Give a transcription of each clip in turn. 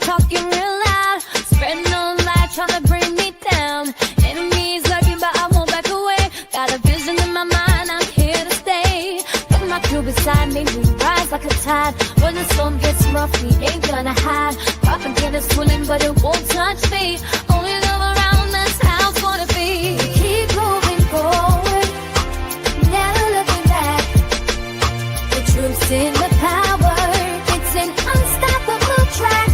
talking real loud, spreading no light, trying to bring me down. Enemies lurking, but I won't back away. Got a vision in my mind, I'm here to stay. Put my crew beside me, we rise like a tide. When the storm gets rough, we ain't gonna hide. Propaganda swirling, but it won't touch me. Only love around, that's how it's gonna be. Keep moving forward, never looking back. The truth's in the power, it's an unstoppable track.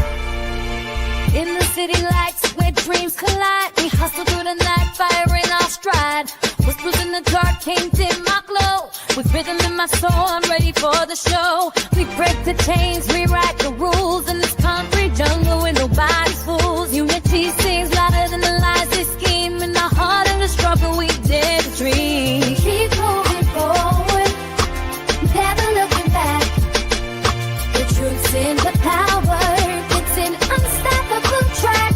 In the city lights where dreams collide, we hustle through the night, fire in our stride. Whispers in the dark can't dim my glow. With rhythm in my soul, I'm ready for the show. We break the chains, rewrite the rules in this concrete jungle where nobody's fools. Unity sings louder than the lies they scheme. In the heart of the struggle, we dare to dream. Keep moving forward, never looking back. The truth's in the power, it's an unstoppable track.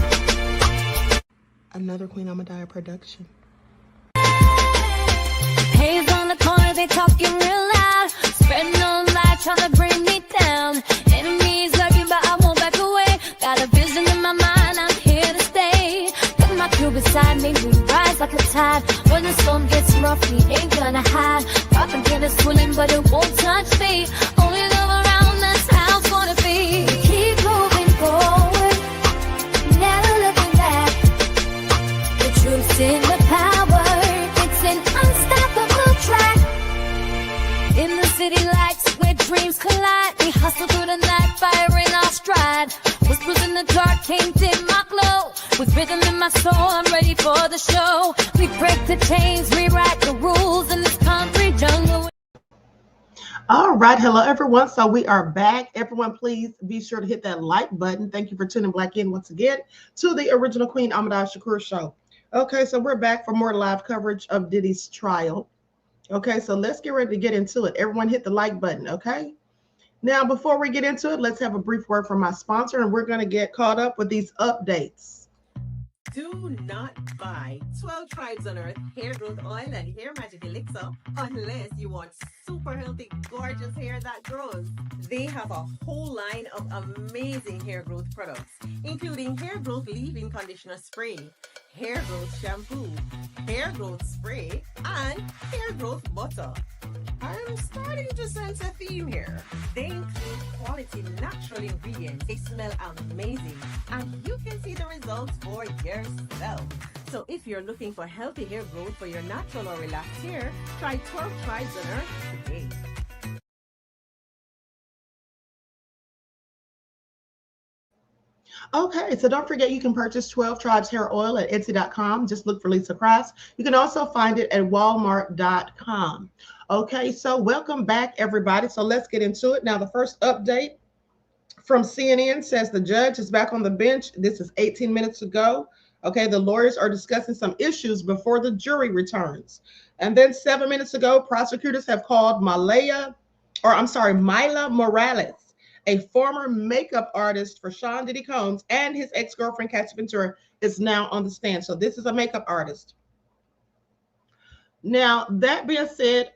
Another Queen Ahmadiyyah production. Haze on the corner, they talking real loud, spreading no light, trying to bring me down. Enemies lurking, but I won't back away. Got a vision in my mind, I'm here to stay. Put my crew beside me, we rise like a tide. When the storm gets rough, we ain't gonna hide. Propaganda swirling, but it won't touch me. Only love around, that's how it's gonna be. Keep moving forward, never looking back. The truth's in the power, it's an unstoppable track. In the city lights where dreams collide, we hustle through the night, fire in our stride. Whispers in the dark can't dim my glow. With rhythm in my soul, I'm ready for the show. We break the chains, rewrite the rules in this concrete jungle. All right, hello everyone. So we are back. Everyone, please be sure to hit that like button. Thank you for tuning back in once again to the original Queen Ahmadiyyah Shakur show. Okay, so we're back for more live coverage of Diddy's trial. Okay, so let's get ready to get into it. Everyone hit the like button, okay? Now, before we get into it, let's have a brief word from my sponsor, and we're going to get caught up with these updates. Do not buy 12 Tribes on Earth hair growth oil and hair magic elixir unless you want super healthy, gorgeous hair that grows. They have a whole line of amazing hair growth products, including hair growth leave-in conditioner spray, hair growth shampoo, hair growth spray, and hair growth butter. I'm starting to sense a theme here. They include quality natural ingredients. They smell amazing, and you can see the results for yourself. So if you're looking for healthy hair growth for your natural or relaxed hair, try 12 Tribes on Earth today. Okay, so don't forget you can purchase 12 Tribes hair oil at Etsy.com. Just look for Lisa Cross. You can also find it at Walmart.com. Okay, so welcome back, everybody. So let's get into it. Now, the first update from CNN says the judge is back on the bench. This is 18 minutes ago. Okay, the lawyers are discussing some issues before the jury returns. And then 7 minutes ago, prosecutors have called Mila Morales, a former makeup artist for Sean Diddy Combs, and his ex-girlfriend, Cassie Ventura, is now on the stand. So this is a makeup artist. Now, that being said,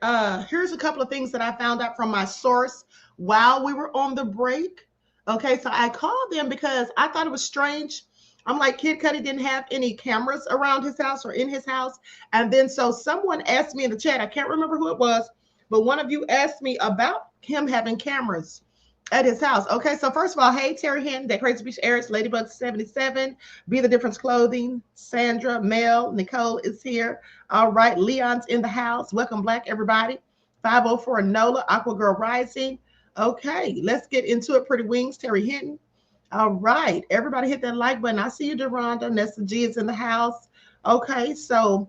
here's a couple of things that I found out from my source while we were on the break. Okay, so I called them because I thought it was strange. I'm like, Kid Cudi didn't have any cameras around his house or in his house. And then so someone asked me in the chat, I can't remember who it was, but one of you asked me about him having cameras at his house. Okay, so first of all, hey, Terry Hinton, that Crazy Beach Aries, Ladybug 77, Be the Difference Clothing, Sandra, Mel, Nicole is here. All right, Leon's in the house. Welcome, Black, everybody. 504 Nola, Aqua Girl Rising. Okay, let's get into it. Pretty Wings, Terry Hinton. All right, everybody hit that like button. I see you, Deronda. Nessa G is in the house. Okay, so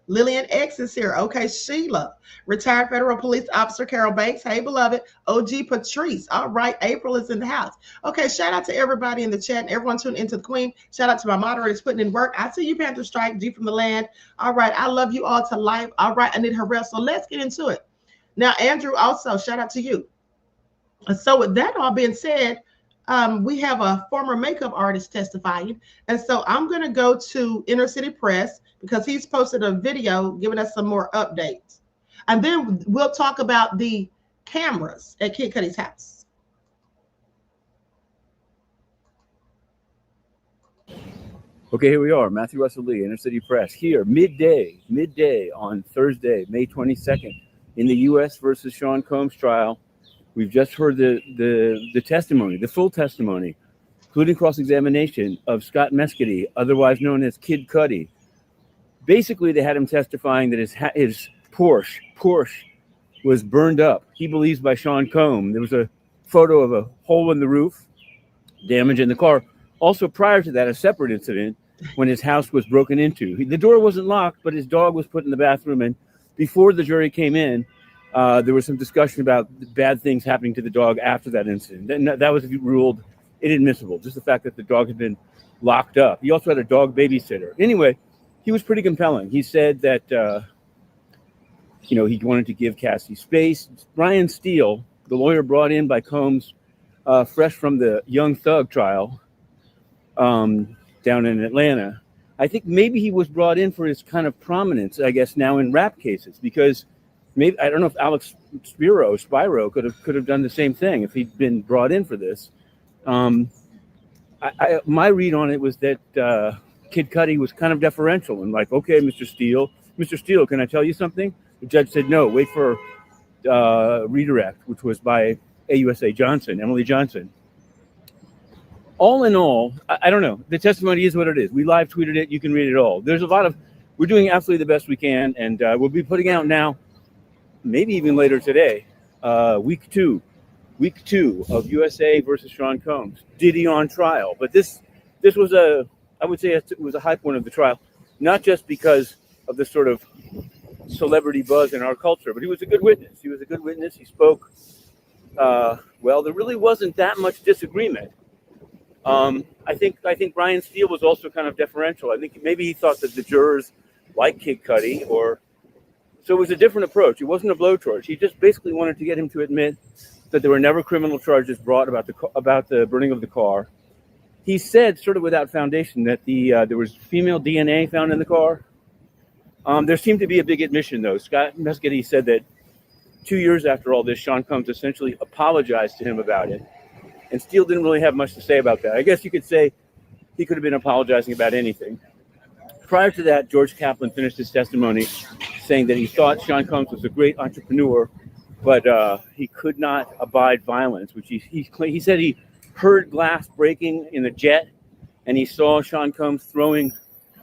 Lillian X is here. Okay, Sheila, retired federal police officer Carol Banks. Hey, beloved. OG Patrice. All right, April is in the house. Okay, shout out to everybody in the chat and everyone tuning into the Queen. Shout out to my moderators putting in work. I see you, Panther Strike, G from the land. All right, I love you all to life. All right, I need her rest. So let's get into it. Now, Andrew, also, shout out to you. So with that all being said, we have a former makeup artist testifying. And so I'm going to go to Inner City Press because he's posted a video giving us some more updates. And then we'll talk about the cameras at Kid Cudi's house. Okay, here we are, Matthew Russell Lee, Inner City Press, here, midday on Thursday, May 22nd, in the U.S. versus Sean Combs trial. We've just heard the testimony, the full testimony, including cross-examination of Scott Mescudi, otherwise known as Kid Cudi. Basically, they had him testifying that his Porsche was burned up. He believes by Sean Combs. There was a photo of a hole in the roof, damage in the car. Also, prior to that, a separate incident when his house was broken into. The door wasn't locked, but his dog was put in the bathroom. And before the jury came in, there was some discussion about bad things happening to the dog after that incident. And that was ruled inadmissible, just the fact that the dog had been locked up. He also had a dog babysitter. Anyway, he was pretty compelling. He said that, he wanted to give Cassie space. Brian Steele, the lawyer brought in by Combs, fresh from the Young Thug trial, down in Atlanta. I think maybe he was brought in for his kind of prominence, I guess, now in rap cases, because maybe, I don't know if Alex Spiro could have done the same thing if he'd been brought in for this. My read on it was that Kid Cudi was kind of deferential and like, okay, Mr. Steele, can I tell you something? The judge said, no, wait for redirect, which was by Emily Johnson. All in all, I don't know. The testimony is what it is. We live tweeted it. You can read it all. We're doing absolutely the best we can. And we'll be putting out now, maybe even later today, week two of USA versus Sean Combs, Diddy on trial. But this was I would say it was a high point of the trial, not just because of the sort of celebrity buzz in our culture, but he was a good witness. He spoke well. There really wasn't that much disagreement. I think Brian Steele was also kind of deferential. I think maybe he thought that the jurors liked Kid Cudi, so it was a different approach. It wasn't a blowtorch. He just basically wanted to get him to admit that there were never criminal charges brought about the burning of the car. He said, sort of without foundation, that there was female DNA found in the car. There seemed to be a big admission, though. Scott Mescudi said that 2 years after all this, Sean Combs essentially apologized to him about it. And Steele didn't really have much to say about that. I guess you could say he could have been apologizing about anything. Prior to that, George Kaplan finished his testimony saying that he thought Sean Combs was a great entrepreneur, but he could not abide violence, which he said he heard glass breaking in a jet, and he saw Sean Combs throwing,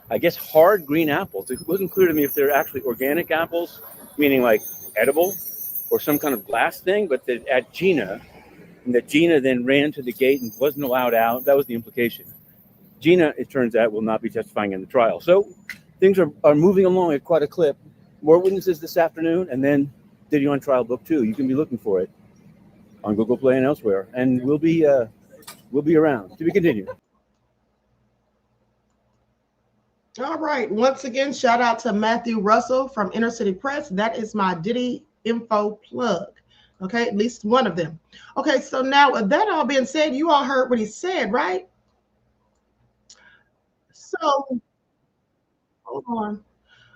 I guess, hard green apples. It wasn't clear to me if they're actually organic apples, meaning like edible, or some kind of glass thing, but that at Gina, and that Gina then ran to the gate and wasn't allowed out. That was the implication. Gina, it turns out, will not be testifying in the trial. So things are moving along at quite a clip. More witnesses this afternoon, and then Diddy on Trial Book 2. You can be looking for it on Google Play and elsewhere. And we'll be around. To be continued. All right. Once again, shout out to Matthew Russell from Inner City Press. That is my Diddy info plug. Okay, at least one of them. Okay, so now with that all being said, you all heard what he said, right? So, hold on.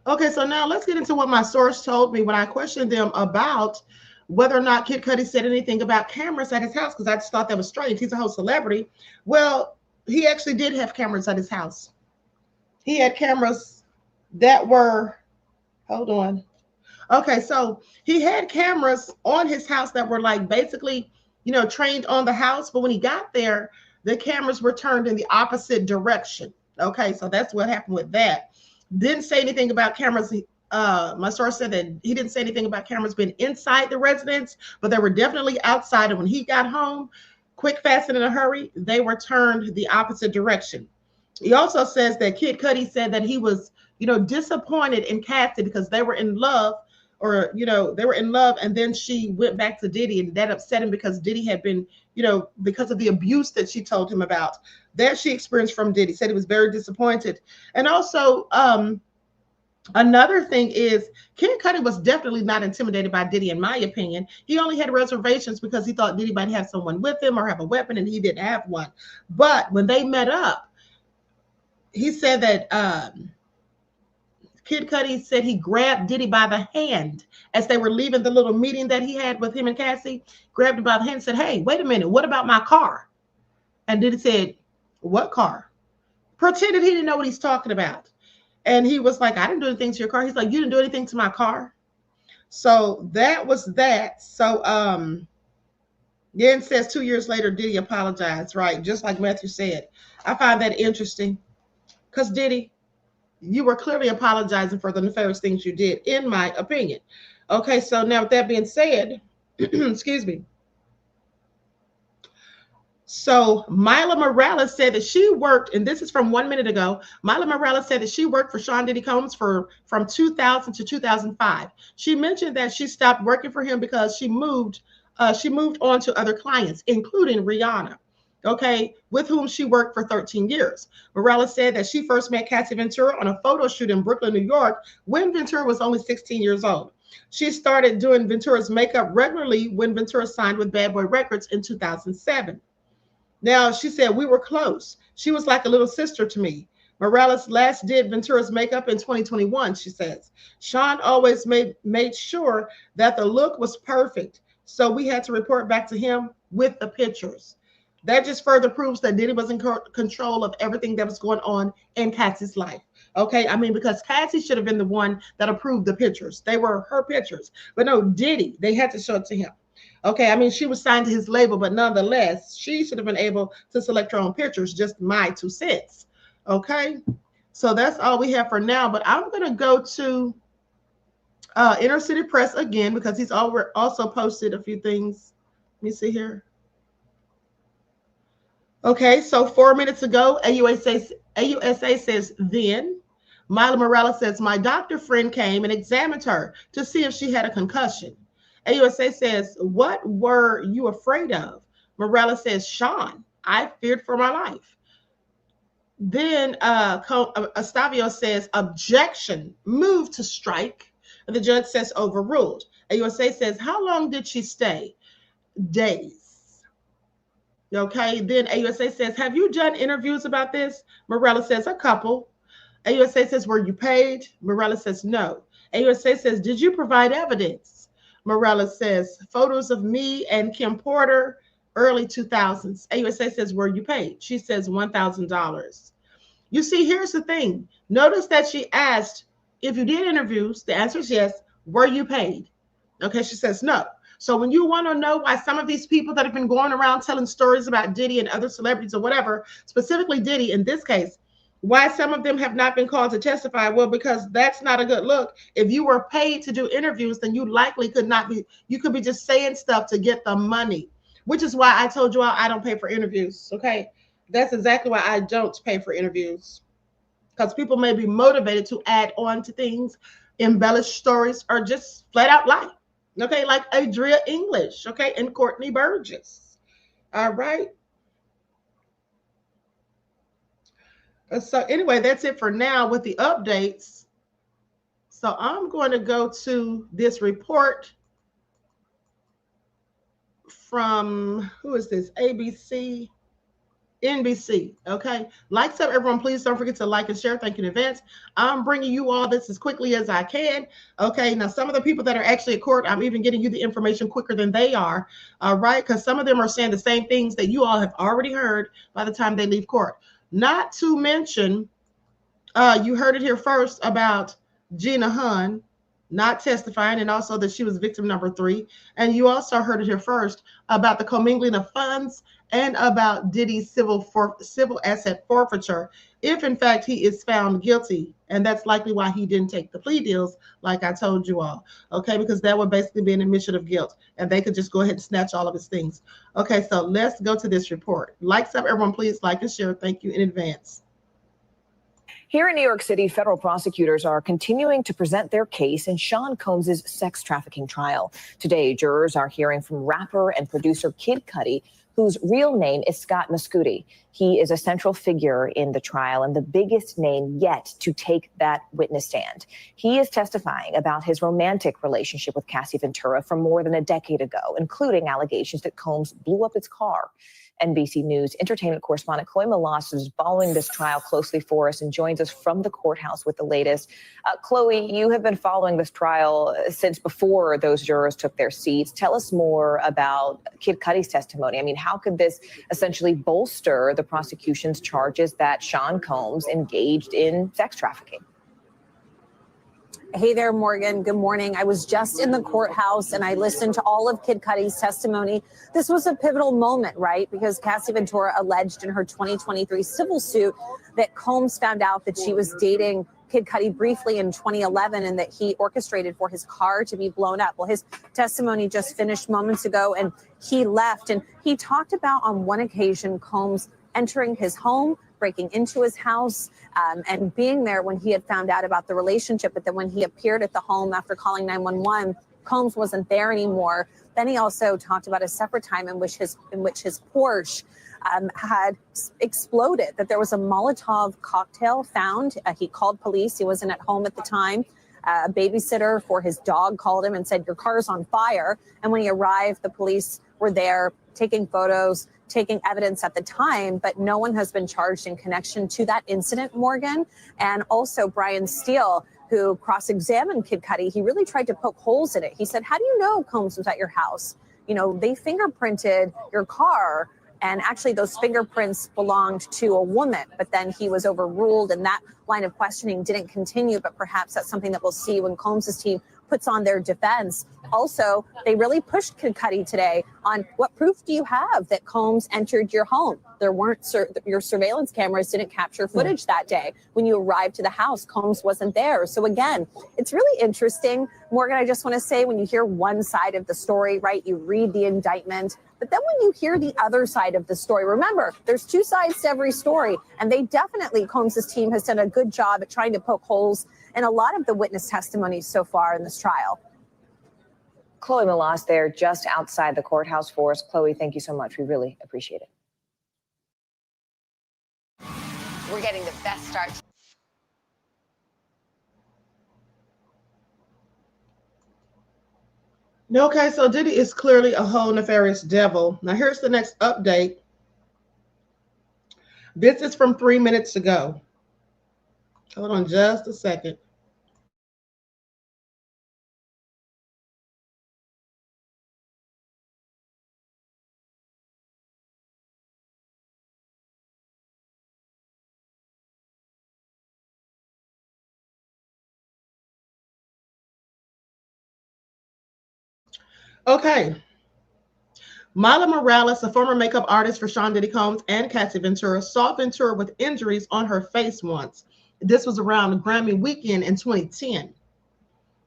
Okay, so now let's get into what my source told me when I questioned them about whether or not Kid Cudi said anything about cameras at his house, because I just thought that was strange. He's a whole celebrity. Well, he actually did have cameras at his house. He had cameras that were, hold on. Okay, so he had cameras on his house that were like basically, trained on the house. But when he got there, the cameras were turned in the opposite direction. Okay, so that's what happened with that. Didn't say anything about cameras. My source said that he didn't say anything about cameras being inside the residence, but they were definitely outside. And when he got home, quick, fast, and in a hurry, they were turned the opposite direction. He also says that Kid Cudi said that he was, disappointed in Cassie because they were in love. And then she went back to Diddy, and that upset him because Diddy had been, because of the abuse that she told him about that she experienced from Diddy. Said he was very disappointed. And also, another thing is Kid Cudi was definitely not intimidated by Diddy, in my opinion. He only had reservations because he thought Diddy might have someone with him or have a weapon, and he didn't have one. But when they met up, he said that Kid Cudi said he grabbed Diddy by the hand as they were leaving the little meeting that he had with him and Cassie, grabbed him by the hand and said, "Hey, wait a minute, what about my car?" And Diddy said, "What car?" pretended he didn't know what he's talking about. And he was like, I didn't do anything to your car. He's like, you didn't do anything to my car. So that was that. So then says 2 years later, Diddy apologized, right? Just like Matthew said. I find that interesting because Diddy, you were clearly apologizing for the nefarious things you did, in my opinion. Okay, so now with that being said, excuse me. So Mila Morales said that she worked, and this is from 1 minute ago. Mila Morales said that she worked for Sean Diddy Combs from 2000 to 2005. She mentioned that she stopped working for him because she moved on to other clients, including Rihanna, okay, with whom she worked for 13 years. Morales said that she first met Cassie Ventura on a photo shoot in Brooklyn, New York, when Ventura was only 16 years old. She started doing Ventura's makeup regularly when Ventura signed with Bad Boy Records in 2007. Now, she said, we were close. She was like a little sister to me. Morales last did Ventura's makeup in 2021, she says. Sean always made sure that the look was perfect. So we had to report back to him with the pictures. That just further proves that Diddy was in control of everything that was going on in Cassie's life. Okay, I mean, because Cassie should have been the one that approved the pictures. They were her pictures. But no, Diddy, they had to show it to him. Okay, I mean, she was signed to his label, but nonetheless, she should have been able to select her own pictures, just my 2 cents. Okay, so that's all we have for now, but I'm going to go to Inner City Press again because he's also posted a few things. Let me see here. Okay, so 4 minutes ago, AUSA says then. Mila Morales says, my doctor friend came and examined her to see if she had a concussion. AUSA says, what were you afraid of? Morales says, Sean, I feared for my life. Then Estavio says, objection, move to strike. And the judge says, overruled. AUSA says, how long did she stay? Days. Okay, then AUSA says, have you done interviews about this? Morales says, a couple. AUSA says, were you paid? Morales says, no. AUSA says, did you provide evidence? Morales says, photos of me and Kim Porter, early 2000s. AUSA says, were you paid? She says, $1,000. You see, here's the thing. Notice that she asked, if you did interviews, the answer is yes. Were you paid? Okay, she says no. So when you want to know why some of these people that have been going around telling stories about Diddy and other celebrities or whatever, specifically Diddy in this case, why some of them have not been called to testify? Well, because that's not a good look. If you were paid to do interviews, then you likely could not be, you could be just saying stuff to get the money, which is why I told you all I don't pay for interviews. Okay, that's exactly why I don't pay for interviews, because people may be motivated to add on to things, embellish stories, or just flat out lie. Okay, like Adria English, okay, and Courtney Burgess. All right. So anyway, that's it for now with the updates. So I'm going to go to this report from, who is this? ABC, NBC. Okay. Like, sub, everyone, please don't forget to like and share. Thank you in advance. I'm bringing you all this as quickly as I can. Okay. Now, some of the people that are actually at court, I'm even getting you the information quicker than they are. All right. Because some of them are saying the same things that you all have already heard by the time they leave court. Not to mention, you heard it here first about Gina Hunn not testifying, and also that she was victim number 3. And you also heard it here first about the commingling of funds and about Diddy's civil asset forfeiture, if in fact he is found guilty. And that's likely why he didn't take the plea deals, like I told you all. Okay, because that would basically be an admission of guilt, and they could just go ahead and snatch all of his things. Okay, so let's go to this report. Like, sub, everyone, please like and share. Thank you in advance. Here in New York City, federal prosecutors are continuing to present their case in Sean Combs' sex trafficking trial. Today, jurors are hearing from rapper and producer Kid Cudi, whose real name is Scott Cudi. He is a central figure in the trial and the biggest name yet to take that witness stand. He is testifying about his romantic relationship with Cassie Ventura from more than a decade ago, including allegations that Combs blew up his car. NBC News entertainment correspondent Chloe Malas is following this trial closely for us and joins us from the courthouse with the latest. Chloe, you have been following this trial since before those jurors took their seats. Tell us more about Kid Cudi's testimony. I mean, how could this essentially bolster the prosecution's charges that Sean Combs engaged in sex trafficking? Hey there, Morgan. Good morning. I was just in the courthouse and I listened to all of Kid Cudi's testimony. This was a pivotal moment, right? Because Cassie Ventura alleged in her 2023 civil suit that Combs found out that she was dating Kid Cudi briefly in 2011 and that he orchestrated for his car to be blown up. Well, his testimony just finished moments ago and he left. And he talked about on one occasion Combs entering his home, breaking into his house, and being there when he had found out about the relationship. But then when he appeared at the home after calling 911, Combs wasn't there anymore. Then he also talked about a separate time in which his Porsche had exploded, that there was a Molotov cocktail found. He called police. He wasn't at home at the time. A babysitter for his dog called him and said, "Your car's on fire." And when he arrived, the police were there taking photos, taking evidence at the time, but no one has been charged in connection to that incident, Morgan. And also Brian Steele, who cross-examined Kid Cudi, he really tried to poke holes in it. He said, "How do you know Combs was at your house? You know, they fingerprinted your car, and actually those fingerprints belonged to a woman." But then he was overruled and that line of questioning didn't continue. But perhaps that's something that we'll see when Combs's team puts on their defense. Also, they really pushed Kid Cudi today on what proof do you have that Combs entered your home? There weren't your surveillance cameras didn't capture footage that day. When you arrived to the house, Combs wasn't there. So again, it's really interesting. Morgan, I just want to say, when you hear one side of the story, right, you read the indictment, but then when you hear the other side of the story, remember, there's two sides to every story. And they definitely, Combs's team has done a good job at trying to poke holes in a lot of the witness testimonies so far in this trial. Chloe Malas there just outside the courthouse for us. Chloe, thank you so much. We really appreciate it. We're getting the best start. Okay, so Diddy is clearly a whole nefarious devil. Now here's the next update. This is from 3 minutes ago. Hold on just a second. Okay. Mila Morales, a former makeup artist for Sean Diddy Combs and Cassie Ventura, saw Ventura with injuries on her face once. This was around the Grammy weekend in 2010.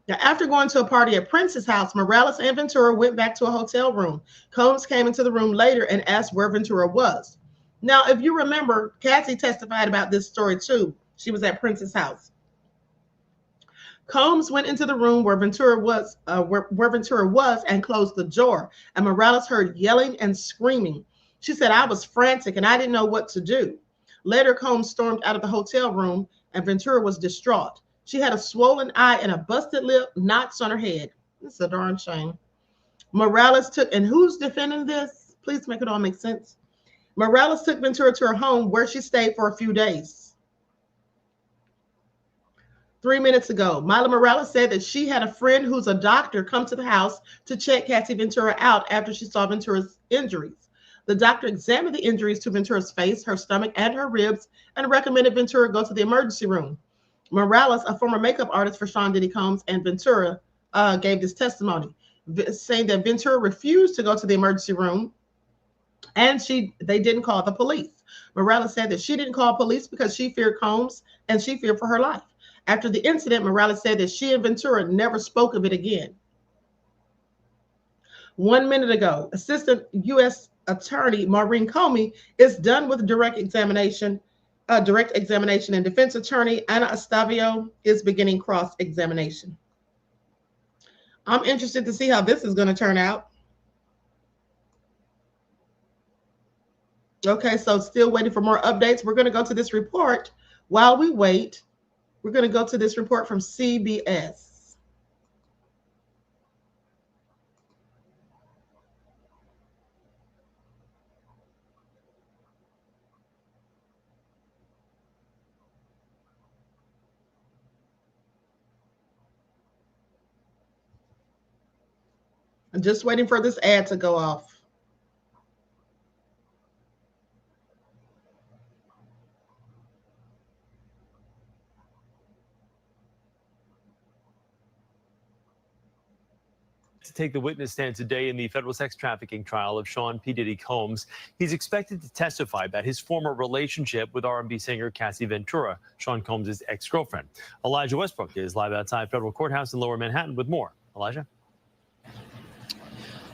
Now, after going to a party at Prince's house, Morales and Ventura went back to a hotel room. Combs came into the room later and asked where Ventura was. Now, if you remember, Cassie testified about this story too. She was at Prince's house. Combs went into the room where Ventura was and closed the door. And Morales heard yelling and screaming. She said, "I was frantic and I didn't know what to do." Later, Combs stormed out of the hotel room and Ventura was distraught. She had a swollen eye and a busted lip, knots on her head. This is a darn shame. Morales took, and who's defending this? Please make it all make sense. Morales took Ventura to her home where she stayed for a few days. 3 minutes ago, Mila Morales said that she had a friend who's a doctor come to the house to check Cassie Ventura out after she saw Ventura's injuries. The doctor examined the injuries to Ventura's face, her stomach, and her ribs, and recommended Ventura go to the emergency room. Morales, a former makeup artist for Sean Diddy Combs and Ventura, gave this testimony, saying that Ventura refused to go to the emergency room and they didn't call the police. Morales said that she didn't call police because she feared Combs and she feared for her life. After the incident, Morales said that she and Ventura never spoke of it again. 1 minute ago, Assistant U.S. Attorney Maureen Comey is done with direct examination, and Defense Attorney Anna Estavio is beginning cross-examination. I'm interested to see how this is going to turn out. Okay, so still waiting for more updates. We're going to go to this report. While we wait, we're going to go to this report from CBS. I'm just waiting for this ad to go off. to take the witness stand today in the federal sex trafficking trial of Sean P. Diddy Combs. He's expected to testify about his former relationship with R&B singer Cassie Ventura, Sean Combs' ex-girlfriend. Elijah Westbrook is live outside federal courthouse in Lower Manhattan with more. Elijah?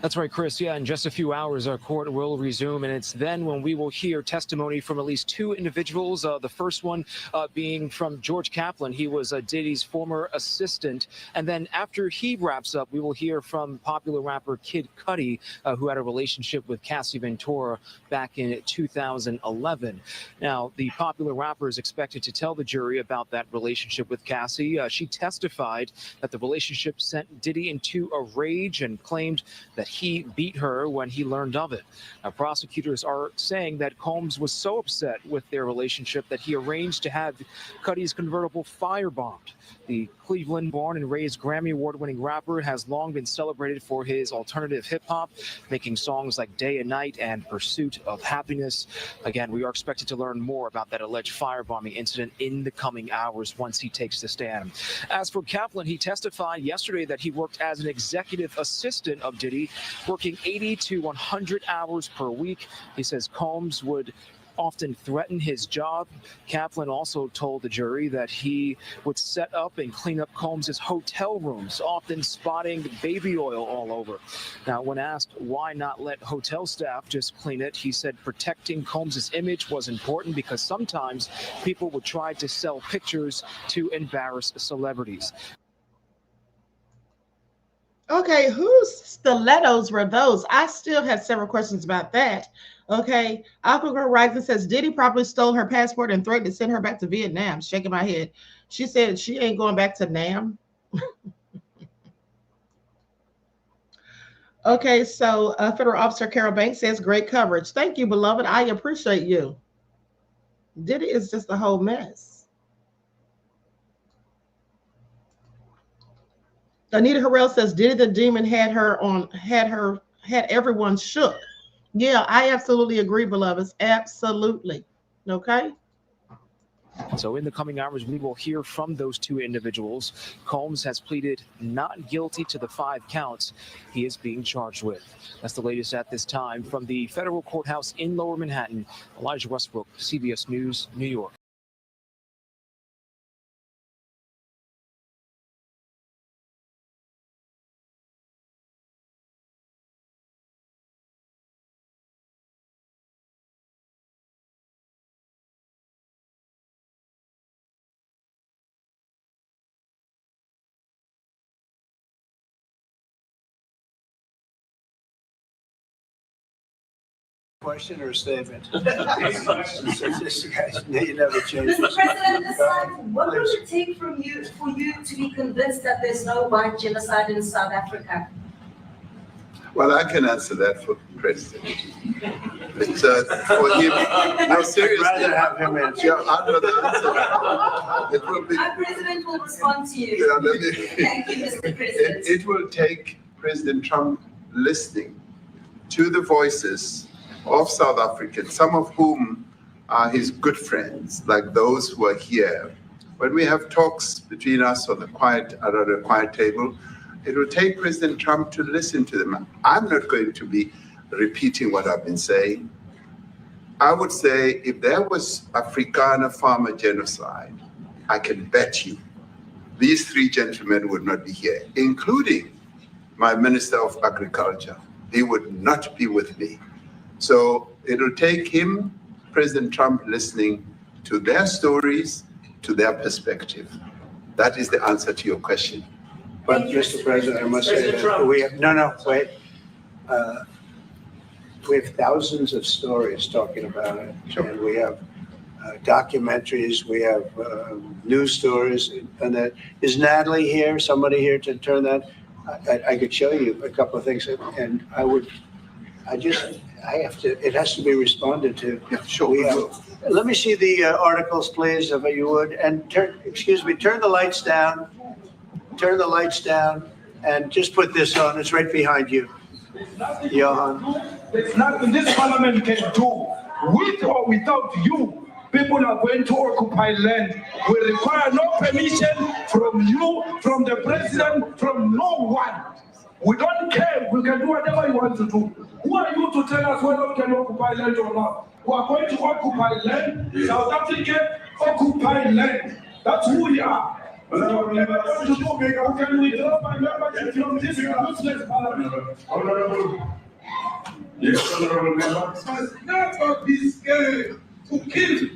That's right, Chris. Yeah, in just a few hours, our court will resume, and it's then when we will hear testimony from at least two individuals. The first one being from George Kaplan. He was Diddy's former assistant. And then after he wraps up, we will hear from popular rapper Kid Cudi, who had a relationship with Cassie Ventura back in 2011. Now, the popular rapper is expected to tell the jury about that relationship with Cassie. She testified that the relationship sent Diddy into a rage and claimed that he beat her when he learned of it. Now, prosecutors are saying that Combs was so upset with their relationship that he arranged to have Cudi's convertible firebombed. The Cleveland born and raised Grammy award-winning rapper has long been celebrated for his alternative hip-hop, making songs like Day and Night and Pursuit of Happiness. Again, we are expected to learn more about that alleged firebombing incident in the coming hours once he takes the stand. As for Kaplan, he testified yesterday that he worked as an executive assistant of Diddy, working 80 to 100 hours per week. He says Combs would often threaten his job. Kaplan also told the jury that he would set up and clean up Combs' hotel rooms, often spotting baby oil all over. Now, when asked why not let hotel staff just clean it, he said protecting Combs' image was important because sometimes people would try to sell pictures to embarrass celebrities. Okay, whose stilettos were those? I still have several questions about that. Okay, Aqua Rising says Diddy probably stole her passport and threatened to send her back to Vietnam. Shaking my head. She said she ain't going back to Nam. Okay, so Federal Officer Carol Banks says great coverage. Thank you, beloved. I appreciate you. Diddy is just a whole mess. Anita Harrell says Diddy the Demon had everyone shook. Yeah, I absolutely agree, beloveds. Absolutely. Okay. So in the coming hours, we will hear from those two individuals. Combs has pleaded not guilty to the 5 counts he is being charged with. That's the latest at this time from the federal courthouse in Lower Manhattan. Elijah Westbrook, CBS News, New York. Question or a statement? You never change. Mr. President, what will it take for you to be convinced that there's no white genocide in South Africa? Well, I can answer that for the president. It's for him. No, seriously. I'd rather have him answer. Yeah, I'd rather answer that. It will be. Our president will respond to you. Yeah, Thank you, Mr. President. It will take President Trump listening to the voices of South Africans, some of whom are his good friends, like those who are here. When we have talks between us on the quiet table, it will take President Trump to listen to them. I'm not going to be repeating what I've been saying. I would say if there was Afrikaner farmer genocide, I can bet you these 3 gentlemen would not be here, including my Minister of Agriculture. He would not be with me. So it'll take him, President Trump, listening to their stories, to their perspective. That is the answer to your question. But Mr. President, I must say that we have, wait. We have thousands of stories talking about it. Sure. And we have documentaries, we have news stories, and that is Natalie here, somebody here to turn that? I could show you a couple of things, and it has to be responded to. Yeah, sure. Let me see the articles, please, if you would, and turn the lights down. Turn the lights down, and just put this on. It's right behind you, Johan. There's nothing this parliament can do. With or without you, people are going to occupy land. We require no permission from you, from the president, from no one. We don't care. We can do whatever you want to do. Who are you to tell us whether we can occupy land or not? We are going to occupy land. South Africa occupy land. That's who we are. So whatever you want to do, we can withdraw my membership from this useless parliament. Honorable. Yes, honorable member. Must never be scared to kill.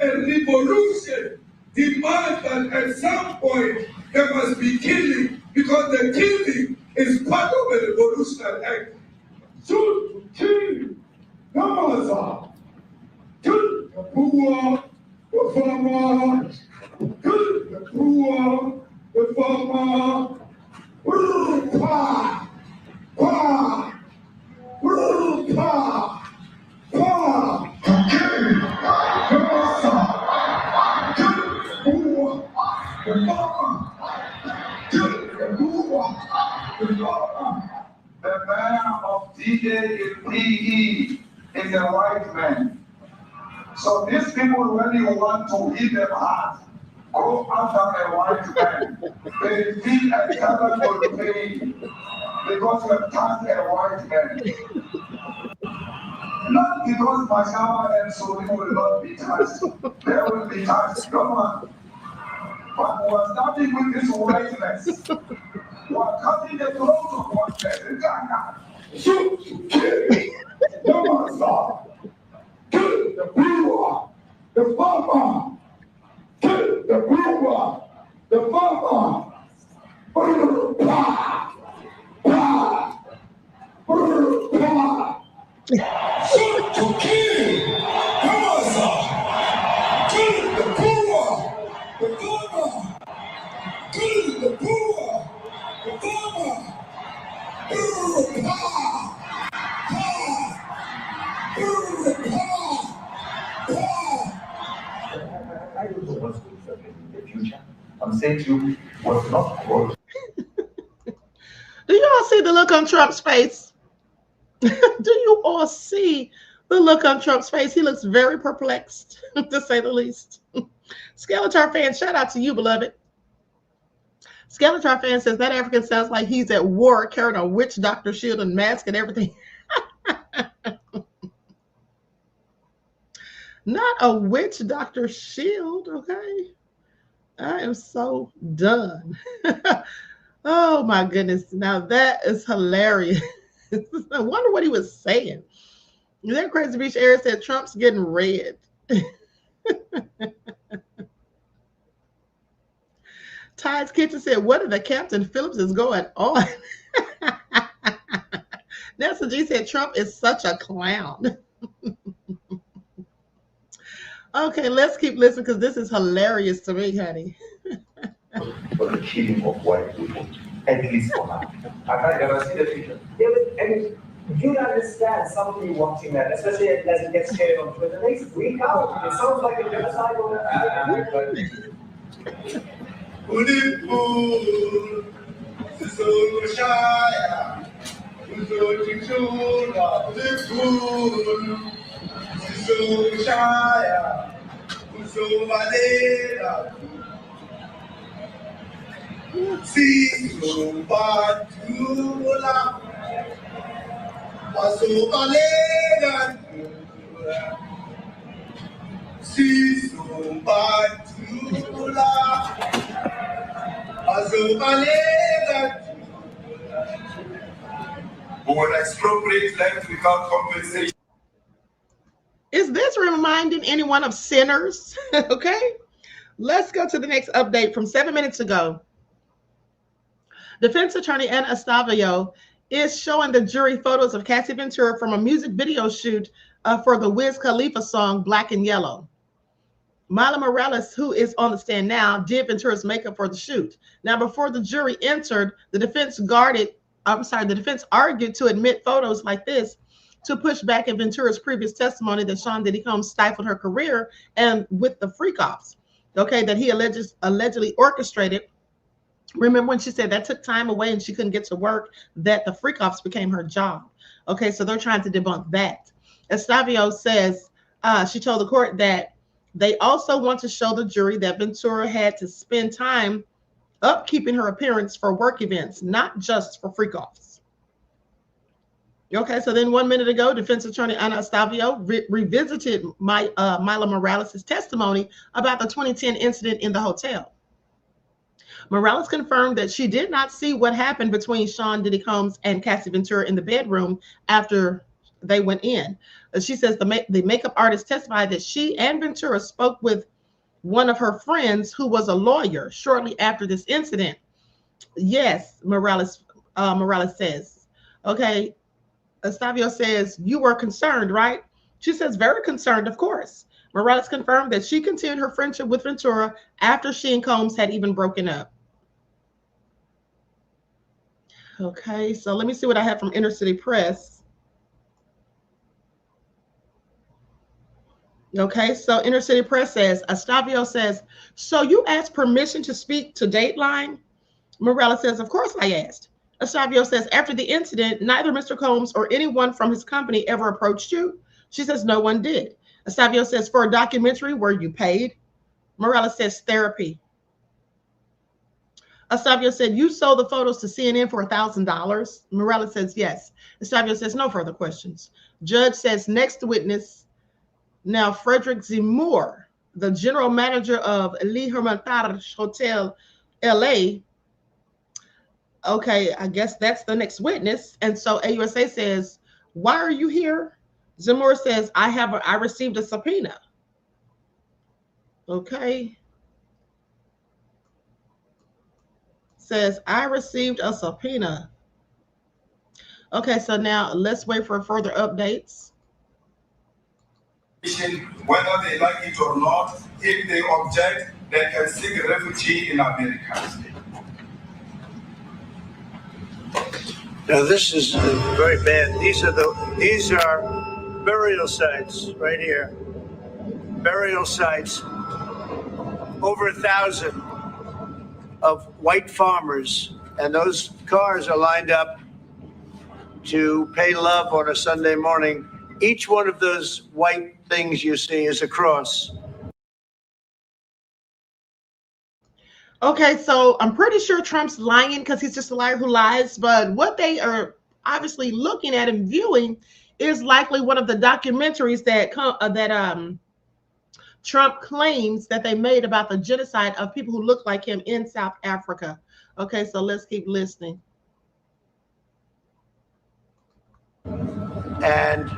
A revolution demands that at some point there must be killing, because the killing is part of a revolutionary act. Shoot, kill, Namasa, kill the poor, the farmer, kill the poor, the farmer, pa, pa, pa, pa, kill, Namasa, kill the poor, the farmer. The man of D-Day in PE is a white man. So these people, when you want to hit them hard, go after a white man. They feel a terrible pain because you attacked a white man. Not because Mashama and Suri will not be touched. They will be touched. Come on. But we are starting with this whiteness. We are cutting the throat of whiteness. Shoot, kill, the master, kill the brewer, the farmer, kill the brewer, the farmer. Pa, pa, pa. Shoot to kill, the master, kill the brewer, the farmer, kill the brewer, the farmer. I don't know what's going to happen in the future. I'm saying to you, what's not good. Do you all see the look on Trump's face? Do you all see the look on Trump's face? He looks very perplexed, to say the least. Skeletor fan, shout out to you, beloved. Skeletor fan says that African sounds like he's at war carrying a witch doctor shield and mask and everything. Not a witch doctor shield, okay? I am so done. Oh my goodness. Now that is hilarious. I wonder what he was saying. That Crazy Beach Area said Trump's getting red. Ty's Kitchen said, what are the Captain Phillips is going on? Nelson G said, Trump is such a clown. Okay, let's keep listening because this is hilarious to me, honey. For the killing of white people, at least for now. I can't ever see the future. And you understand somebody watching that, especially as it gets shared on Twitter, they freak out. It sounds like a genocide on Who will expropriate land without compensation. Is this reminding anyone of sinners? Okay, let's go to the next update from 7 minutes ago. Defense attorney Anna Astavio is showing the jury photos of Cassie Ventura from a music video shoot for the Wiz Khalifa song Black and Yellow. Mila Morales, who is on the stand now, did Ventura's makeup for the shoot. Now, before the jury entered, the defense argued to admit photos like this to push back at Ventura's previous testimony that Sean Diddy Combs stifled her career and with the freak-offs, okay, that he allegedly orchestrated. Remember when she said that took time away and she couldn't get to work, that the freak-offs became her job. Okay, so they're trying to debunk that. Estavio says she told the court that they also want to show the jury that Ventura had to spend time upkeeping her appearance for work events, not just for freak-offs. Okay, so then 1 minute ago, defense attorney Ana Octavio revisited Mila Morales' testimony about the 2010 incident in the hotel. Morales confirmed that she did not see what happened between Sean Diddy Combs and Cassie Ventura in the bedroom after they went in. She says the makeup artist testified that she and Ventura spoke with one of her friends who was a lawyer shortly after this incident. Yes, Morales says. Okay, Octavio says, you were concerned, right? She says, very concerned, of course. Morales confirmed that she continued her friendship with Ventura after she and Combs had even broken up. Okay, so let me see what I have from Inner City Press. Okay, so Inner City Press says, Octavio says, so you asked permission to speak to Dateline? Morales says, of course I asked. Octavio says, after the incident, neither Mr. Combs or anyone from his company ever approached you? She says, no one did. Octavio says, for a documentary, were you paid? Morales says, therapy. Octavio said, you sold the photos to CNN for $1,000? Morales says, yes. Octavio says, no further questions. Judge says, next witness. Now, Frederick Zemmour, the general manager of Le Hermitage Hotel, LA. Okay, I guess that's the next witness. And so AUSA says, why are you here? Zemmour says, I received a subpoena. Okay. Says, I received a subpoena. Okay, so now let's wait for further updates. Whether they like it or not, if they object, they can seek a refugee in America. Now this is very bad. These are burial sites right here. Burial sites. Over 1,000 of white farmers, and those cars are lined up to pay love on a Sunday morning. Each one of those white things you see is a cross. Okay, so I'm pretty sure Trump's lying because he's just a liar who lies. But what they are obviously looking at and viewing is likely one of the documentaries that Trump claims that they made about the genocide of people who look like him in South Africa. Okay, so let's keep listening. And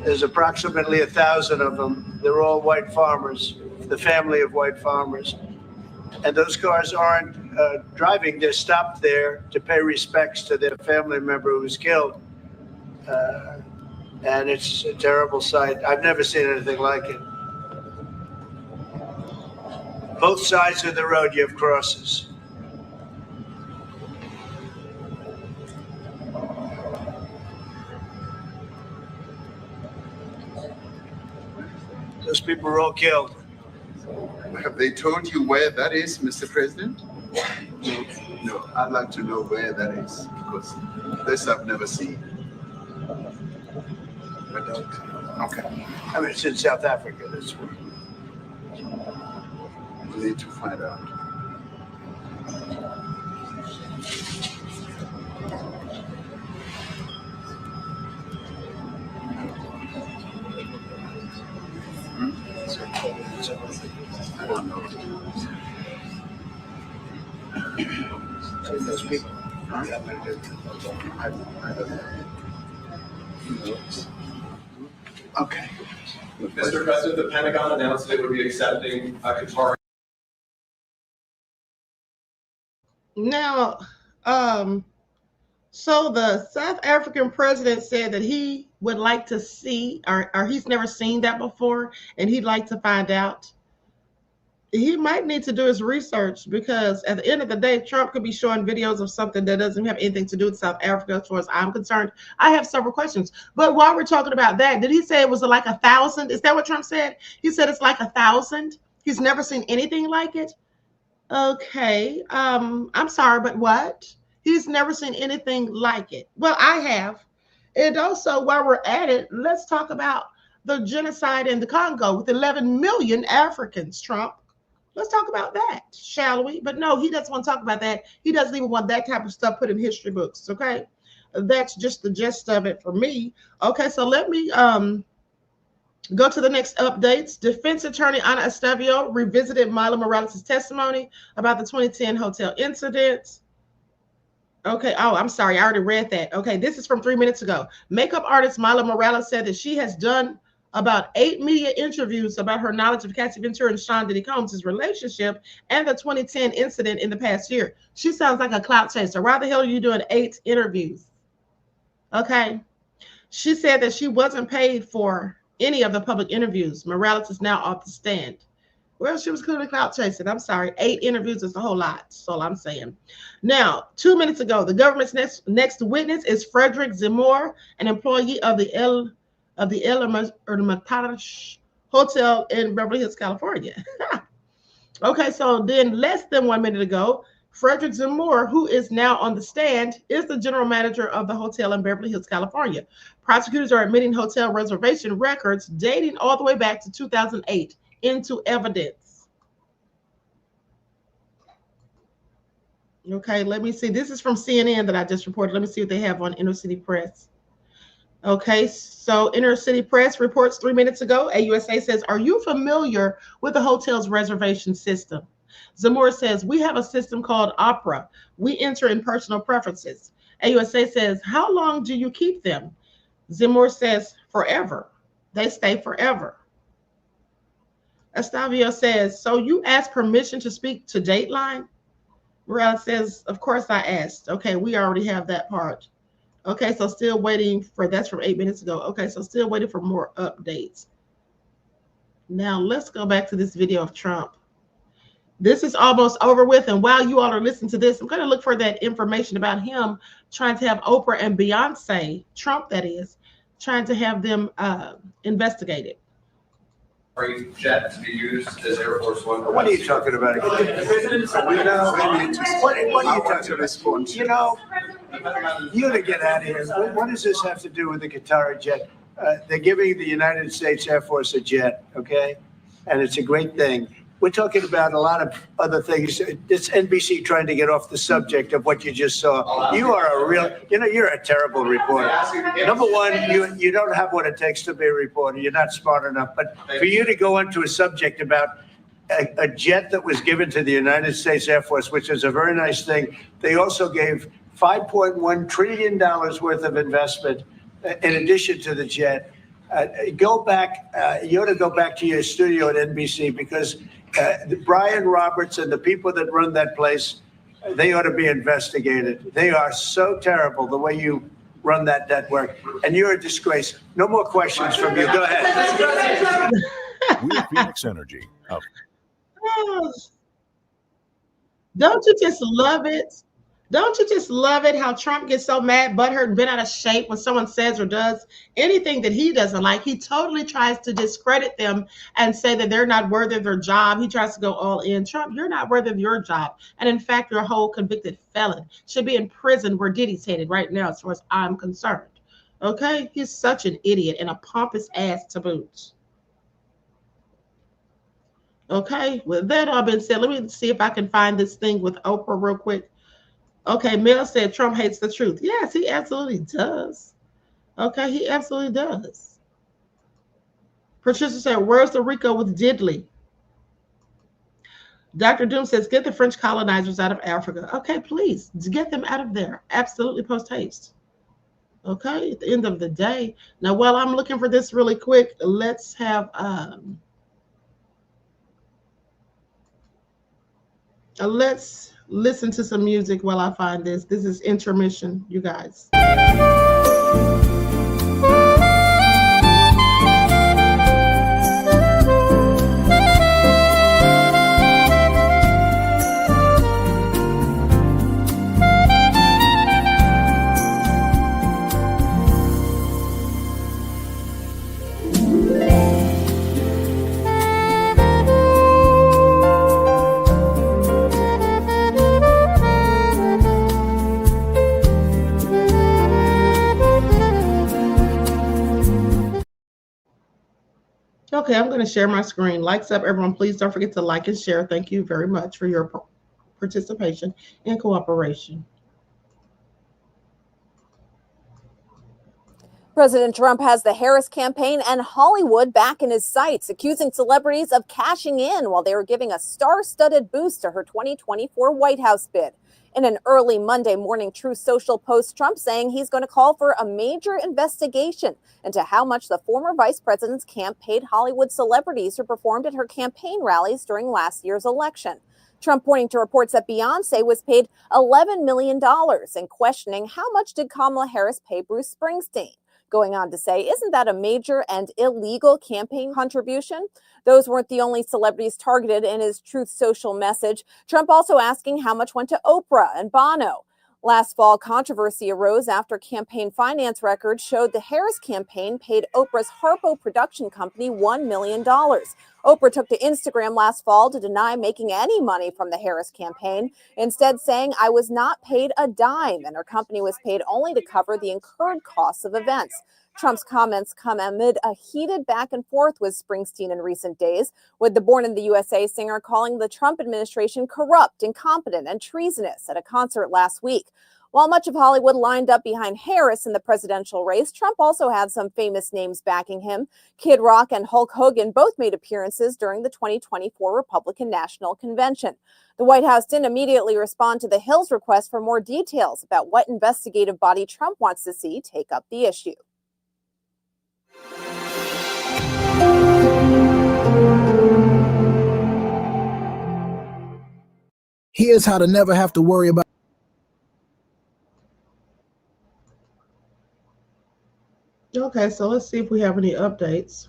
there's approximately 1,000 of them. They're all white farmers, the family of white farmers. And those cars aren't driving. They're stopped there to pay respects to their family member who was killed. And it's a terrible sight. I've never seen anything like it. Both sides of the road, you have crosses. Those people were all killed. Have they told you where that is, Mr. President? No, I'd like to know where that is, because this I've never seen. I don't. Okay. I mean, it's in South Africa. That's where. We need to find out. I don't know. Those people. I don't know. Okay. Mr. President, the Pentagon announced it would be accepting Qatar. Now, so the South African president said that he would like to see, or he's never seen that before, and he'd like to find out. He might need to do his research, because at the end of the day, Trump could be showing videos of something that doesn't have anything to do with South Africa, as far as I'm concerned. I have several questions. But while we're talking about that, did he say it was like 1,000? Is that what Trump said? He said it's like 1,000. He's never seen anything like it. Okay. I'm sorry, but what? He's never seen anything like it. Well, I have. And also, while we're at it, let's talk about the genocide in the Congo with 11 million Africans, Trump. Let's talk about that, shall we? But no, he doesn't want to talk about that. He doesn't even want that type of stuff put in history books, okay? That's just the gist of it for me. Okay, so let me go to the next updates. Defense attorney Ana Estevio revisited Milo Morales' testimony about the 2010 hotel incident. Okay, oh, I'm sorry, I already read that. Okay, this is from 3 minutes ago. Makeup artist Milo Morales said that she has done about 8 media interviews about her knowledge of Cassie Ventura and Sean Diddy Combs' relationship and the 2010 incident in the past year. She sounds like a clout chaser. Why the hell are you doing 8 interviews? Okay. She said that she wasn't paid for any of the public interviews. Morales is now off the stand. Well, she was clearly clout chasing. I'm sorry. 8 interviews is a whole lot. That's all I'm saying. Now, 2 minutes ago, the government's next witness is Frederick Zemmour, an employee of the El Hermitage Hotel in Beverly Hills, California. Okay, so then less than 1 minute ago, Frederick Zemmour, who is now on the stand, is the general manager of the hotel in Beverly Hills, California. Prosecutors are admitting hotel reservation records dating all the way back to 2008 into evidence. Okay, let me see. This is from CNN that I just reported. Let me see what they have on Inner City Press. Okay, so Inner City Press reports 3 minutes ago, AUSA says, are you familiar with the hotel's reservation system? Zemmour says, we have a system called Opera. We enter in personal preferences. AUSA says, how long do you keep them? Zemmour says, forever. They stay forever. Estavio says, so you asked permission to speak to Dateline? Morales says, of course I asked. Okay, we already have that part. Okay, so still waiting for, that's from 8 minutes ago. Okay, so still waiting for more updates. Now let's go back to this video of Trump. This is almost over with. And while you all are listening to this, I'm going to look for that information about him trying to have Oprah and Beyonce, Trump that is, trying to have them investigated. Jet to be used as Air Force One. What are you talking about? What are you talking about? You know, you gotta get out of here. What does this have to do with the Qatari jet? They're giving the United States Air Force a jet, okay? And it's a great thing. We're talking about a lot of other things. It's NBC trying to get off the subject of what you just saw. You are a real, you're a terrible reporter. Number one, you don't have what it takes to be a reporter. You're not smart enough. But for you to go into a subject about a jet that was given to the United States Air Force, which is a very nice thing. They also gave $5.1 trillion worth of investment in addition to the jet. Go back, you ought to go back to your studio at NBC because Brian Roberts and the people that run that place, they ought to be investigated. They are so terrible the way you run that network, and you're a disgrace. No more questions from you. Go ahead. We're Phoenix Energy. Don't you just love it? Don't you just love it how Trump gets so mad, butthurt, and bent out of shape when someone says or does anything that he doesn't like? He totally tries to discredit them and say that they're not worthy of their job. He tries to go all in. Trump, you're not worthy of your job. And in fact, you're a whole convicted felon. Should be in prison where Diddy's headed right now, as far as I'm concerned. Okay? He's such an idiot and a pompous ass to boot. Okay? With that all been said, let me see if I can find this thing with Oprah real quick. Okay, Mel said Trump hates the truth. Yes, he absolutely does. Okay, he absolutely does. Patricia said, where's the Rico with Diddley? Dr. Doom says, get the French colonizers out of Africa. Okay, please, get them out of there. Absolutely post haste. Okay, at the end of the day. Now, while I'm looking for this really quick, let's have let's listen to some music while I find this. This is Intermission, you guys. Okay, I'm going to share my screen. Likes up, everyone. Please don't forget to like and share. Thank you very much for your participation and cooperation. President Trump has the Harris campaign and Hollywood back in his sights, accusing celebrities of cashing in while they were giving a star-studded boost to her 2024 White House bid. In an early Monday morning Truth Social post, Trump saying he's going to call for a major investigation into how much the former vice president's camp paid Hollywood celebrities who performed at her campaign rallies during last year's election. Trump pointing to reports that Beyonce was paid $11 million and questioning how much did Kamala Harris pay Bruce Springsteen. Going on to say, isn't that a major and illegal campaign contribution? Those weren't the only celebrities targeted in his Truth Social message. Trump also asking how much went to Oprah and Bono. Last fall, controversy arose after campaign finance records showed the Harris campaign paid Oprah's Harpo production company $1 million. Oprah took to Instagram last fall to deny making any money from the Harris campaign, instead saying, "I was not paid a dime," and her company was paid only to cover the incurred costs of events. Trump's comments come amid a heated back and forth with Springsteen in recent days, with the Born in the USA singer calling the Trump administration corrupt, incompetent, and treasonous at a concert last week. While much of Hollywood lined up behind Harris in the presidential race, Trump also had some famous names backing him. Kid Rock and Hulk Hogan both made appearances during the 2024 Republican National Convention. The White House didn't immediately respond to the Hill's request for more details about what investigative body Trump wants to see take up the issue. Here's how to never have to worry about. Okay, so let's see if we have any updates.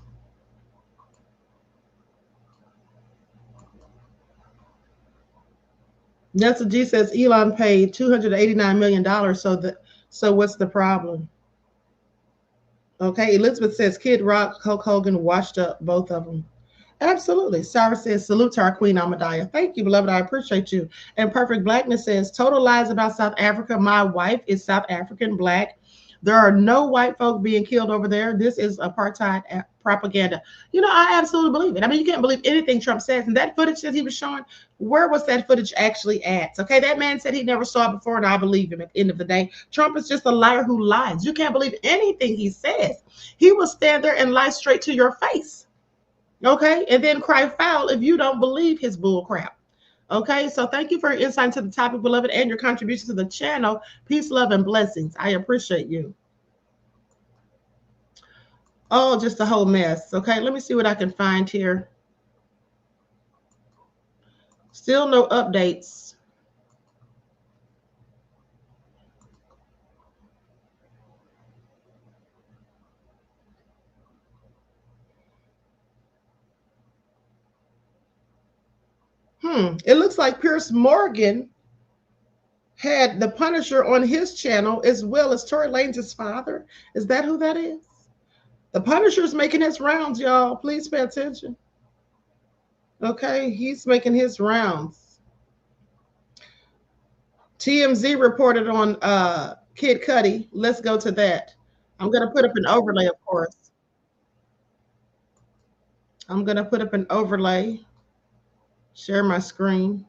Nelson G says Elon paid $289 million. So what's the problem? Okay, Elizabeth says Kid Rock, Hulk Hogan washed up both of them. Absolutely. Sarah says salute to our Queen Ahmadiyyah. Thank you, beloved. I appreciate you. And Perfect Blackness says total lies about South Africa. My wife is South African Black. There are no white folk being killed over there. This is apartheid propaganda. You know, I absolutely believe it. I mean, you can't believe anything Trump says. And that footage that he was showing, where was that footage actually at? Okay, that man said he never saw it before, and I believe him at the end of the day. Trump is just a liar who lies. You can't believe anything he says. He will stand there and lie straight to your face. Okay, and then cry foul if you don't believe his bull crap. Okay, so thank you for your insight into the topic, beloved, and your contribution to the channel. Peace, love, and blessings. I appreciate you. Oh, just a whole mess. Okay, let me see what I can find here. Still no updates. It looks like Piers Morgan had the Punisher on his channel as well as Tory Lanez's father. Is that who that is? The Punisher's making his rounds, y'all. Please pay attention. Okay, he's making his rounds. TMZ reported on Kid Cudi. Let's go to that. I'm going to put up an overlay, of course. I'm going to put up an overlay. Share my screen.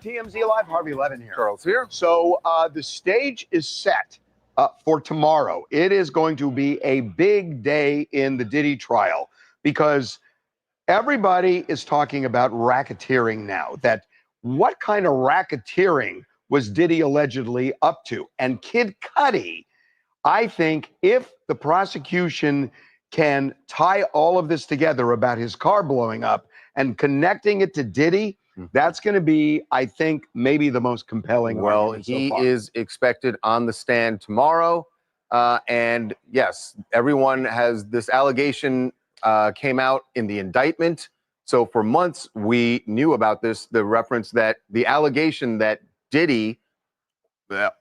TMZ Live, Harvey Levin here. Charles here. So the stage is set for tomorrow. It is going to be a big day in the Diddy trial because everybody is talking about racketeering now. That what kind of racketeering was Diddy allegedly up to? And Kid Cudi, I think if the prosecution can tie all of this together about his car blowing up and connecting it to Diddy, that's going to be, I think, maybe the most compelling. Well, he is expected on the stand tomorrow. And yes, everyone has this allegation came out in the indictment. So for months, we knew about this, the reference that the allegation that Diddy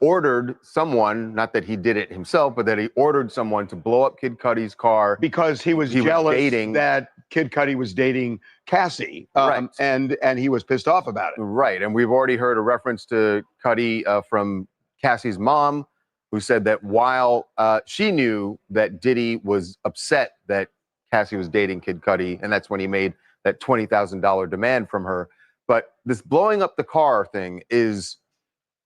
ordered someone, not that he did it himself, but that he ordered someone to blow up Kid Cudi's car because he was jealous that Kid Cudi was dating Cassie, Right. and he was pissed off about it. Right, and we've already heard a reference to Cudi from Cassie's mom, who said that while she knew that Diddy was upset that Cassie was dating Kid Cudi, and that's when he made that $20,000 demand from her. But this blowing up the car thing is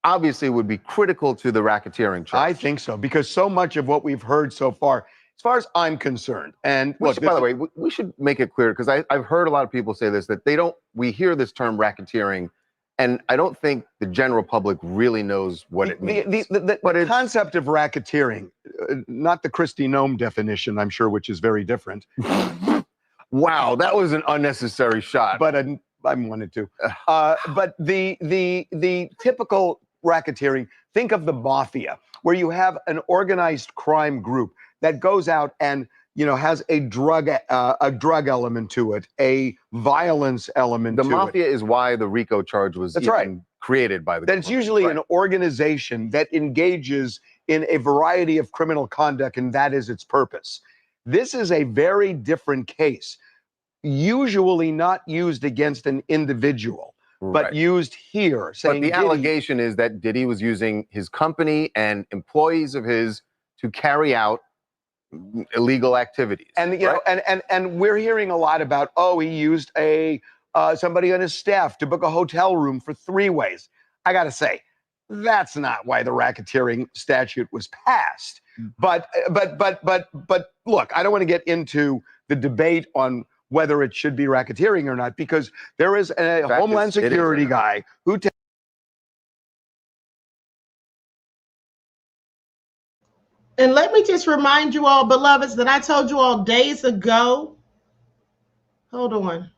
obviously would be critical to the racketeering charge. I think so, because so much of what we've heard so far, as far as I'm concerned, and look, By the way, we should make it clear, because I've heard a lot of people say this, that we hear this term racketeering, and I don't think the general public really knows what it means. The concept of racketeering, not the Christy Nome definition, I'm sure, which is very different. Wow, that was an unnecessary shot. But I wanted to. But the typical racketeering, think of the mafia, where you have an organized crime group that goes out and has a drug element to it, a violence element to it. The mafia is why the RICO charge was created by the government. It's usually an organization that engages in a variety of criminal conduct, and that is its purpose. This is a very different case, usually not used against an individual, but used here. But the allegation is that Diddy was using his company and employees of his to carry out illegal activities. And and we're hearing a lot about, he used somebody on his staff to book a hotel room for 3 ways. I got to say, that's not why the racketeering statute was passed. But look, I don't want to get into the debate on whether it should be racketeering or not, because there is a Homeland Security guy who And let me just remind you all, beloveds, that I told you all days ago. Hold on.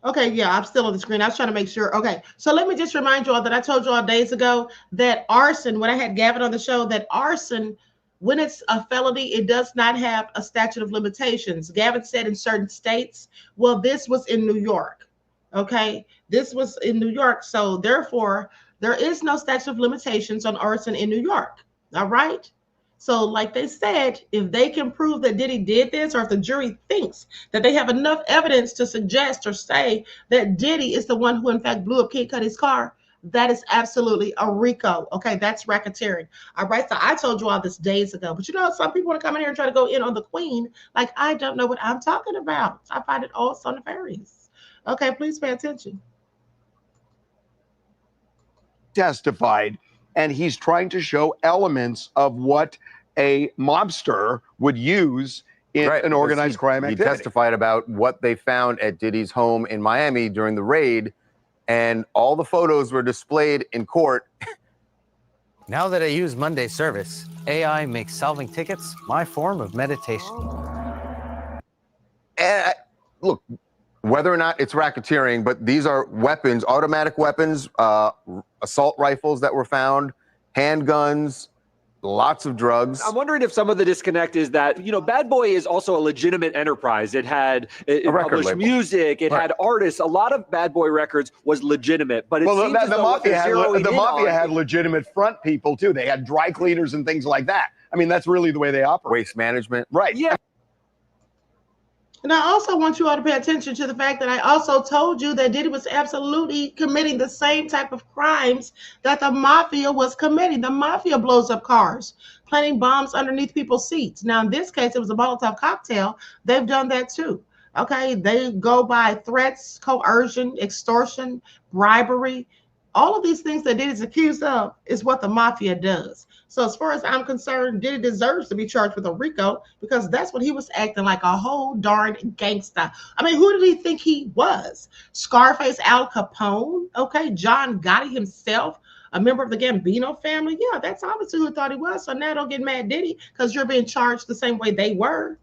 Okay, yeah, I'm still on the screen. I was trying to make sure. Okay, so let me just remind you all that I told you all days ago that arson, when I had Gavin on the show, that arson, when it's a felony, it does not have a statute of limitations. Gavin said in certain states, well, this was in New York. Okay, this was in New York. So therefore, there is no statute of limitations on arson in New York. All right. So like they said, if they can prove that Diddy did this, or if the jury thinks that they have enough evidence to suggest or say that Diddy is the one who in fact blew up Kid Cudi's car, that is absolutely a RICO. Okay, that's racketeering. All right, so I told you all this days ago. But some people want to come in here and try to go in on the queen like I don't know what I'm talking about. I find it all so nefarious. Okay, please pay attention. testified, and he's trying to show elements of what a mobster would use in an organized crime activity. He testified about what they found at Diddy's home in Miami during the raid, and all the photos were displayed in court. Now that I use Monday service, AI makes solving tickets my form of meditation. And look, whether or not it's racketeering, but these are weapons, automatic weapons, assault rifles that were found, handguns, lots of drugs. I'm wondering if some of the disconnect is that, Bad Boy is also a legitimate enterprise. It published music, it had artists. A lot of Bad Boy records was legitimate, but the mafia had legitimate front people too. They had dry cleaners and things like that. I mean, that's really the way they operate. Waste management. Right. Yeah. And I also want you all to pay attention to the fact that I also told you that Diddy was absolutely committing the same type of crimes that the mafia was committing. The mafia blows up cars, planting bombs underneath people's seats. Now, in this case, it was a Molotov cocktail. They've done that too. Okay, they go by threats, coercion, extortion, bribery. All of these things that Diddy's accused of is what the mafia does. So as far as I'm concerned, Diddy deserves to be charged with a RICO because that's what he was acting like, a whole darn gangster. I mean, who did he think he was? Scarface Al Capone? Okay, John Gotti himself, a member of the Gambino family? Yeah, that's obviously who thought he was. So now don't get mad, Diddy, because you're being charged the same way they were.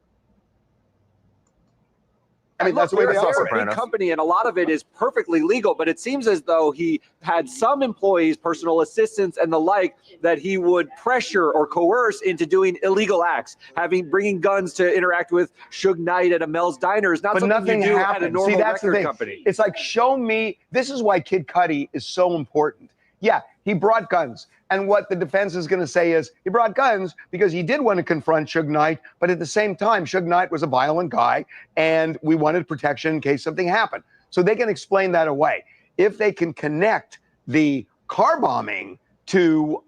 I mean, that's the way they operate. They're a big company, and a lot of it is perfectly legal, but it seems as though he had some employees, personal assistants, and the like, that he would pressure or coerce into doing illegal acts. Bringing guns to interact with Suge Knight at a Mel's Diner is not something you do at a normal record company. It's like, show me. This is why Kid Cudi is so important. yeah, he brought guns. And what the defense is going to say is he brought guns because he did want to confront Suge Knight, but at the same time, Suge Knight was a violent guy, and we wanted protection in case something happened. So they can explain that away. If they can connect the car bombing to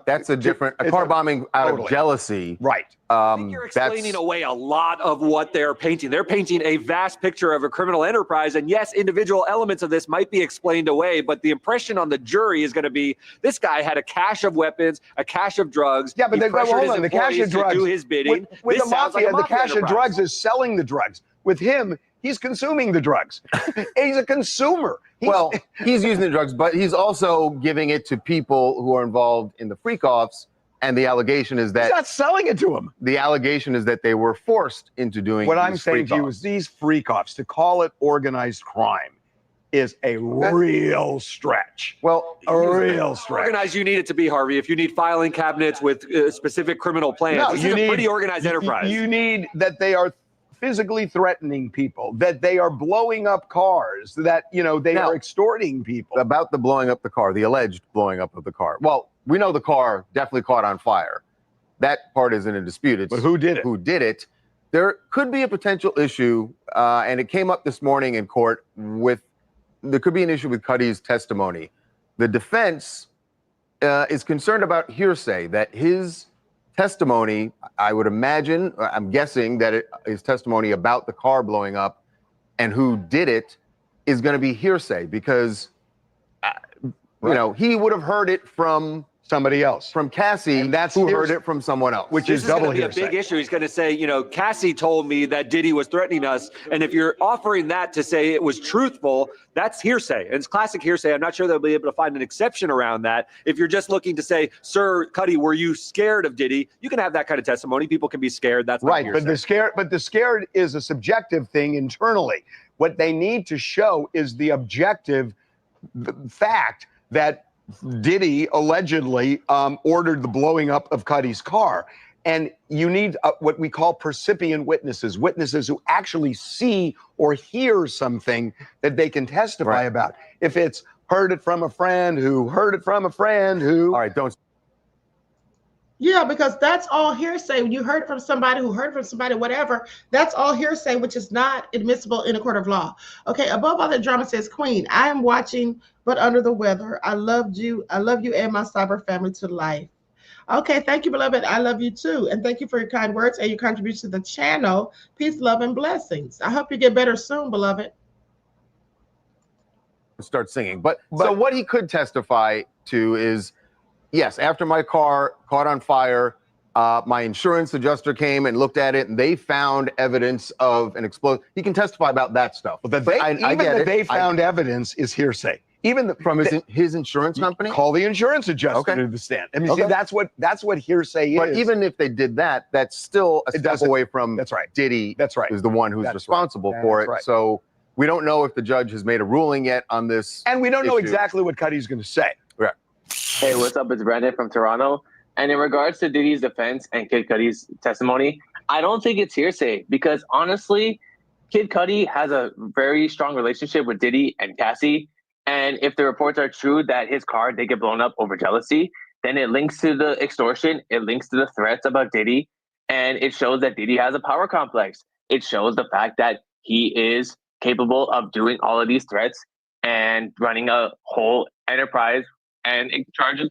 that's a different car bombing out of jealousy, right? I think you're explaining away a lot of what they're painting. They're painting a vast picture of a criminal enterprise, and yes, individual elements of this might be explained away, but the impression on the jury is going to be this guy had a cache of weapons, a cache of drugs. Yeah, but hold on, the cache of drugs. Do his bidding. With This the sounds like mafia, a the mafia cache of enterprise. drugs is selling the drugs. With him, he's consuming the drugs. He's a consumer. He's using the drugs, but he's also giving it to people who are involved in the freak-offs. And the allegation is that he's not selling it to him. The allegation is that they were forced into doing What these I'm saying to you freak-offs. is these freak-offs, to call it organized crime, is a real stretch. Well, a real stretch. Organized you need it to be, Harvey. If you need filing cabinets with specific criminal plans, No, this you is need a pretty organized enterprise. You need that they are physically threatening people, that they are blowing up cars, that they are extorting people. About the blowing up the car, the alleged blowing up of the car. Well, we know the car definitely caught on fire. That part isn't in dispute. It's but who did it? Who did it? There could be a potential issue, and it came up this morning in court there could be an issue with Cudi's testimony. The defense is concerned about hearsay, that his testimony, I would imagine, I'm guessing that his testimony about the car blowing up and who did it is going to be hearsay because, he would have heard it from somebody else, from Cassie, and that's who heard it from someone else, which This is double going to be hearsay. a big issue. He's going to say, Cassie told me that Diddy was threatening us, and if you're offering that to say it was truthful, that's hearsay. And it's classic hearsay. I'm not sure they'll be able to find an exception around that. If you're just looking to say, Sir Cudi, were you scared of Diddy? You can have that kind of testimony. People can be scared. That's not Right, hearsay. but the scared is a subjective thing internally. What they need to show is the objective fact that Diddy allegedly ordered the blowing up of Cudi's car. And you need what we call percipient witnesses, witnesses who actually see or hear something that they can testify about. If it's heard it from a friend who heard it from a friend who. All right, don't. Yeah, because that's all hearsay. You heard from somebody who heard from somebody, whatever. That's all hearsay, which is not admissible in a court of law. Okay, above all that drama, says Queen, I am watching, but under the weather. I love you and my cyber family to life. Okay, thank you, beloved. I love you too. And thank you for your kind words and your contribution to the channel. Peace, love, and blessings. I hope you get better soon, beloved. Start singing. But so what he could testify to is, yes, after my car caught on fire, my insurance adjuster came and looked at it, and they found evidence of an explosion. He can testify about that stuff. But they found evidence is hearsay. Even from his insurance company. Call the insurance adjuster to the stand. I mean, see, that's what hearsay is. But even if they did that, that's still a step away from. That's right. Diddy. That's right. Is the one who's responsible for it. Right. So we don't know if the judge has made a ruling yet on this. And we don't know issue. exactly what Cudi's going to say. Right. Hey, what's up? It's Brandon from Toronto. And in regards to Diddy's defense and Kid Cudi's testimony, I don't think it's hearsay because honestly, Kid Cudi has a very strong relationship with Diddy and Cassie. And if the reports are true that his car did get blown up over jealousy, then it links to the extortion, it links to the threats about Diddy, and it shows that Diddy has a power complex. It shows the fact that he is capable of doing all of these threats and running a whole enterprise and in charge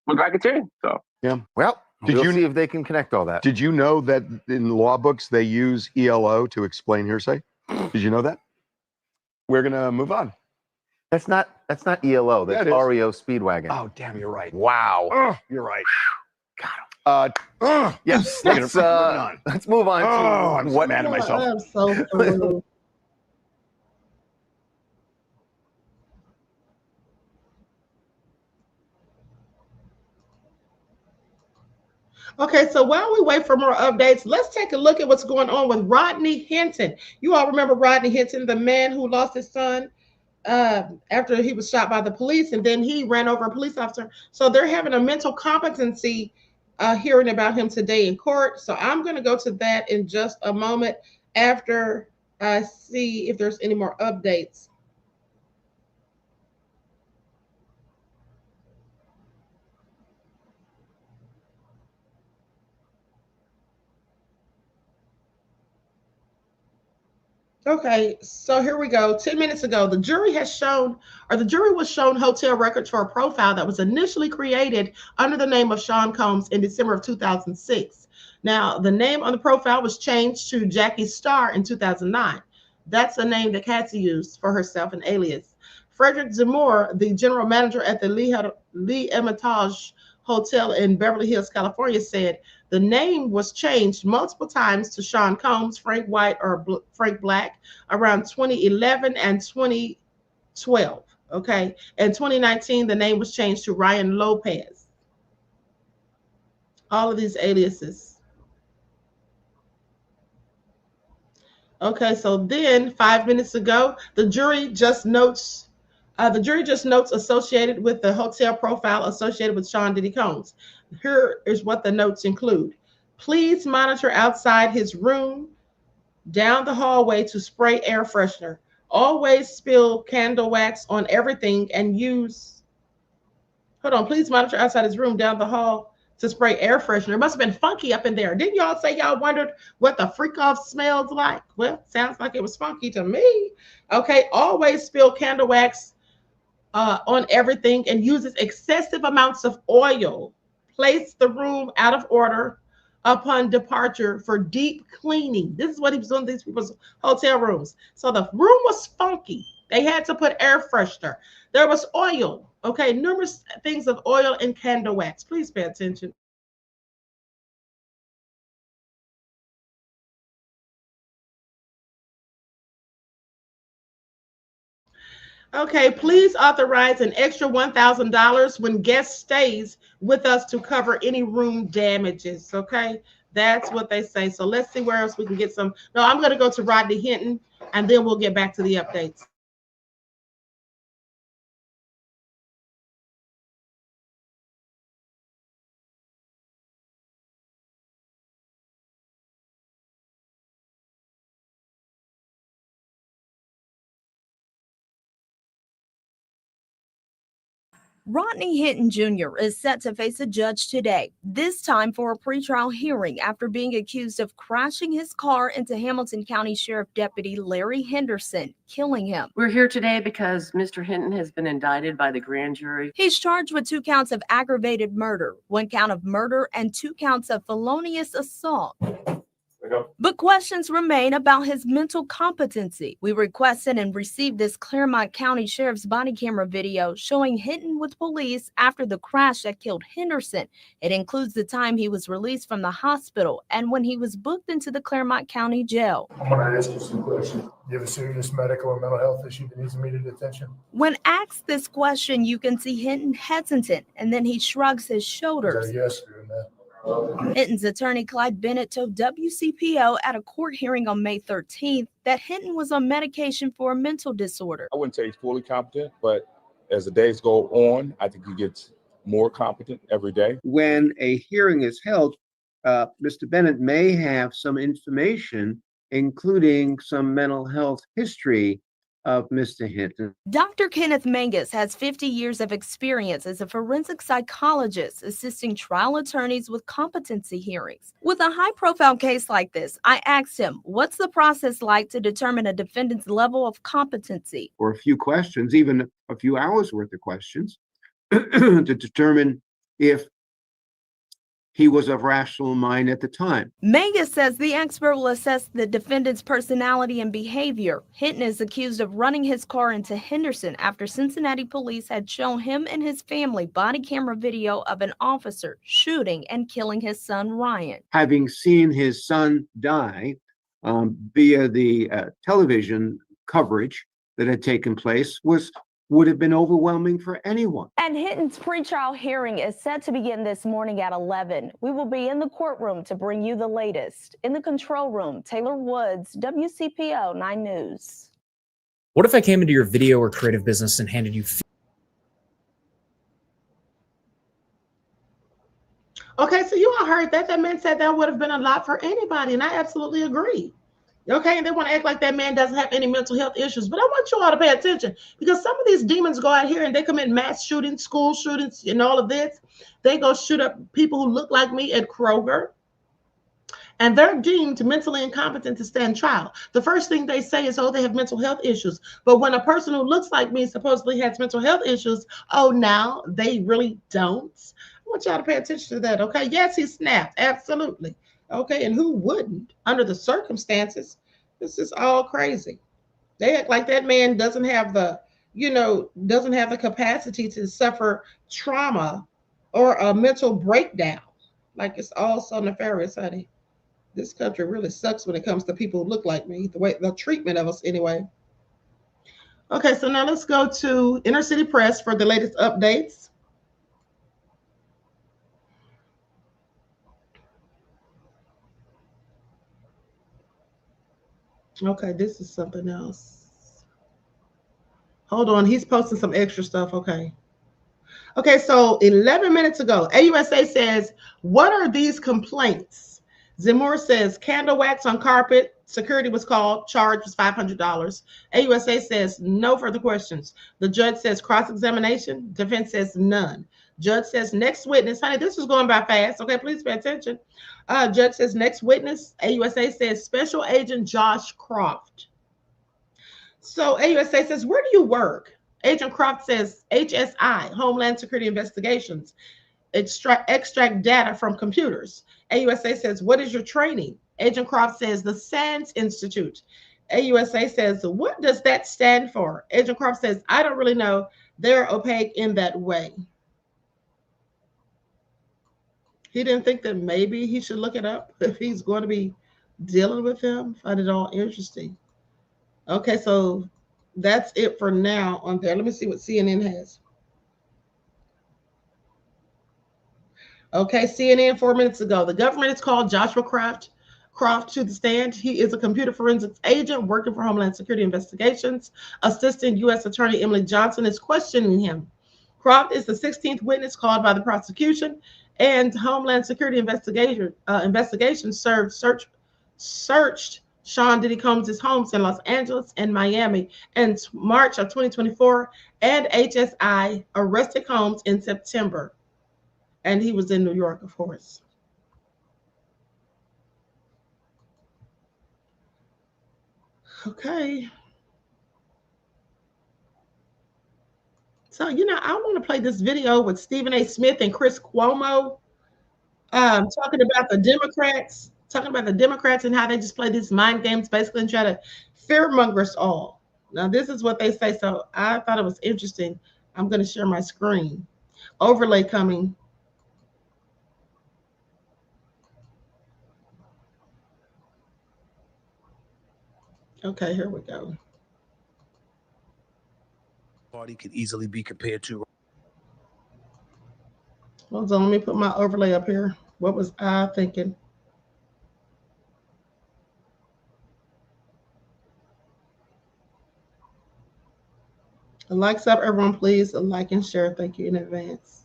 with racketeering. So yeah, well, we'll see if they can connect all that. Did you know that in law books they use ELO to explain hearsay? Did you know that? We're gonna move on. That's not ELO. That's REO Speedwagon. Oh, damn, you're right. Wow. You're right. Got him. Yes. Let's move on. I'm so mad at myself. I'm so through. Okay, so while we wait for more updates, let's take a look at what's going on with Rodney Hinton. You all remember Rodney Hinton, the man who lost his son after he was shot by the police, and then he ran over a police officer. So they're having a mental competency hearing about him today in court. So I'm going to go to that in just a moment after I see if there's any more updates. Okay, so here we go. 10 minutes ago, the jury was shown hotel records for a profile that was initially created under the name of Sean Combs in December of 2006. Now, the name on the profile was changed to Jackie Starr in 2009. That's the name that Cassie used for herself, an alias. Frederick Zamora, the general manager at the Lee Hermitage Hotel in Beverly Hills, California, said the name was changed multiple times to Sean Combs, Frank White, or Frank Black around 2011 and 2012. Okay. In 2019, the name was changed to Ryan Lopez. All of these aliases. Okay, so then 5 minutes ago, the jury just notes associated with the hotel profile associated with Sean Diddy Combs. Here is what the notes include. Please monitor outside his room, down the hallway to spray air freshener. Always spill candle wax on everything and use. Please monitor outside his room, down the hall to spray air freshener. It must have been funky up in there. Didn't y'all say y'all wondered what the freak off smelled like? Well, sounds like it was funky to me. Okay, always spill candle wax on everything and uses excessive amounts of oil. Place the room out of order upon departure for deep cleaning. This is what he was doing in these people's hotel rooms. So the room was funky. They had to put air freshener. There was oil. Okay, numerous things of oil and candle wax. Please pay attention. Okay, please authorize an extra $1,000 when guest stays with us to cover any room damages. Okay, that's what they say. So let's see where else we can get some. No, I'm going to go to Rodney Hinton, and then we'll get back to the updates. Rodney Hinton Jr. is set to face a judge today, this time for a pretrial hearing after being accused of crashing his car into Hamilton County Sheriff Deputy Larry Henderson, killing him. We're here today because Mr. Hinton has been indicted by the grand jury. He's charged with 2 counts of aggravated murder, 1 count of murder, and 2 counts of felonious assault. But questions remain about his mental competency. We requested and received this Claremont County Sheriff's body camera video showing Hinton with police after the crash that killed Henderson. It includes the time he was released from the hospital and when he was booked into the Claremont County Jail. I'm going to ask you some questions. Do you have a serious medical or mental health issue that needs immediate attention? When asked this question, you can see Hinton hesitant, and then he shrugs his shoulders. Is that a yes or no? Hinton's attorney Clyde Bennett told WCPO at a court hearing on May 13th that Hinton was on medication for a mental disorder. I wouldn't say he's fully competent, but as the days go on, I think he gets more competent every day. When a hearing is held, Mr. Bennett may have some information, including some mental health history of Mr. Hinton. Dr. Kenneth Mangus has 50 years of experience as a forensic psychologist assisting trial attorneys with competency hearings. With a high-profile case like this, I asked him, what's the process like to determine a defendant's level of competency? Or a few questions, even a few hours worth of questions, to determine if he was of rational mind at the time. Mangus says the expert will assess the defendant's personality and behavior. Hinton is accused of running his car into Henderson after Cincinnati police had shown him and his family body camera video of an officer shooting and killing his son, Ryan. Having seen his son die via the television coverage that had taken place would have been overwhelming for anyone. And Hinton's pretrial hearing is set to begin this morning at 11. We will be in the courtroom to bring you the latest. In the control room, Taylor Woods, WCPO 9 News. What if I came into your video or creative business and handed you... Okay, so you all heard that. That man said that would have been a lot for anybody, and I absolutely agree. Okay, and they want to act like that man doesn't have any mental health issues. But I want you all to pay attention, because some of these demons go out here and they commit mass shootings, school shootings, and all of this. They go shoot up people who look like me at Kroger. and they're deemed mentally incompetent to stand trial. The first thing they say is, oh, they have mental health issues. But when a person who looks like me supposedly has mental health issues, oh, now they really don't. I want y'all to pay attention to that, okay? Yes, he snapped, absolutely. Okay, and who wouldn't under the circumstances? This is all crazy. They act like that man doesn't have the, doesn't have the capacity to suffer trauma or a mental breakdown. Like it's all so nefarious, honey. This country really sucks when it comes to people who look like me, the treatment of us anyway. Okay, so now let's go to Inner City Press for the latest updates. Okay, this is something else. Hold on, he's posting some extra stuff. Okay, so 11 minutes ago, AUSA says, what are these complaints? Zemmour says, candle wax on carpet. Security was called. Charge was $500. AUSA says, no further questions. The judge says, cross-examination. Defense says, none. Judge says, next witness. Honey, this is going by fast. Okay, please pay attention. Judge says, next witness. AUSA says, Special Agent Josh Croft. So AUSA says, where do you work? Agent Croft says, HSI, Homeland Security Investigations, extract data from computers. AUSA says, what is your training? Agent Croft says, the SANS Institute. AUSA says, what does that stand for? Agent Croft says, I don't really know. They're opaque in that way. He didn't think that maybe he should look it up if he's going to be dealing with him. Find it all interesting. Okay, so that's it for now on there. Let me see what CNN has. Okay, CNN 4 minutes ago. The government has called Joshua Croft to the stand. He is a computer forensics agent working for Homeland Security Investigations. Assistant U.S. Attorney Emily Johnson is questioning him. Croft is the 16th witness called by the prosecution, and Homeland Security Investigation searched Sean Diddy Combs' homes in Los Angeles and Miami in March of 2024, and HSI arrested Combs in September. And he was in New York, of course. Okay. So, I want to play this video with Stephen A. Smith and Chris Cuomo talking about the Democrats and how they just play these mind games basically and try to fearmonger us all. Now, this is what they say. So I thought it was interesting. I'm going to share my screen. Overlay coming. Okay, here we go. Party could easily be compared to. Hold on, let me put my overlay up here. What was I thinking? A likes up, everyone, please. A like and share. Thank you in advance.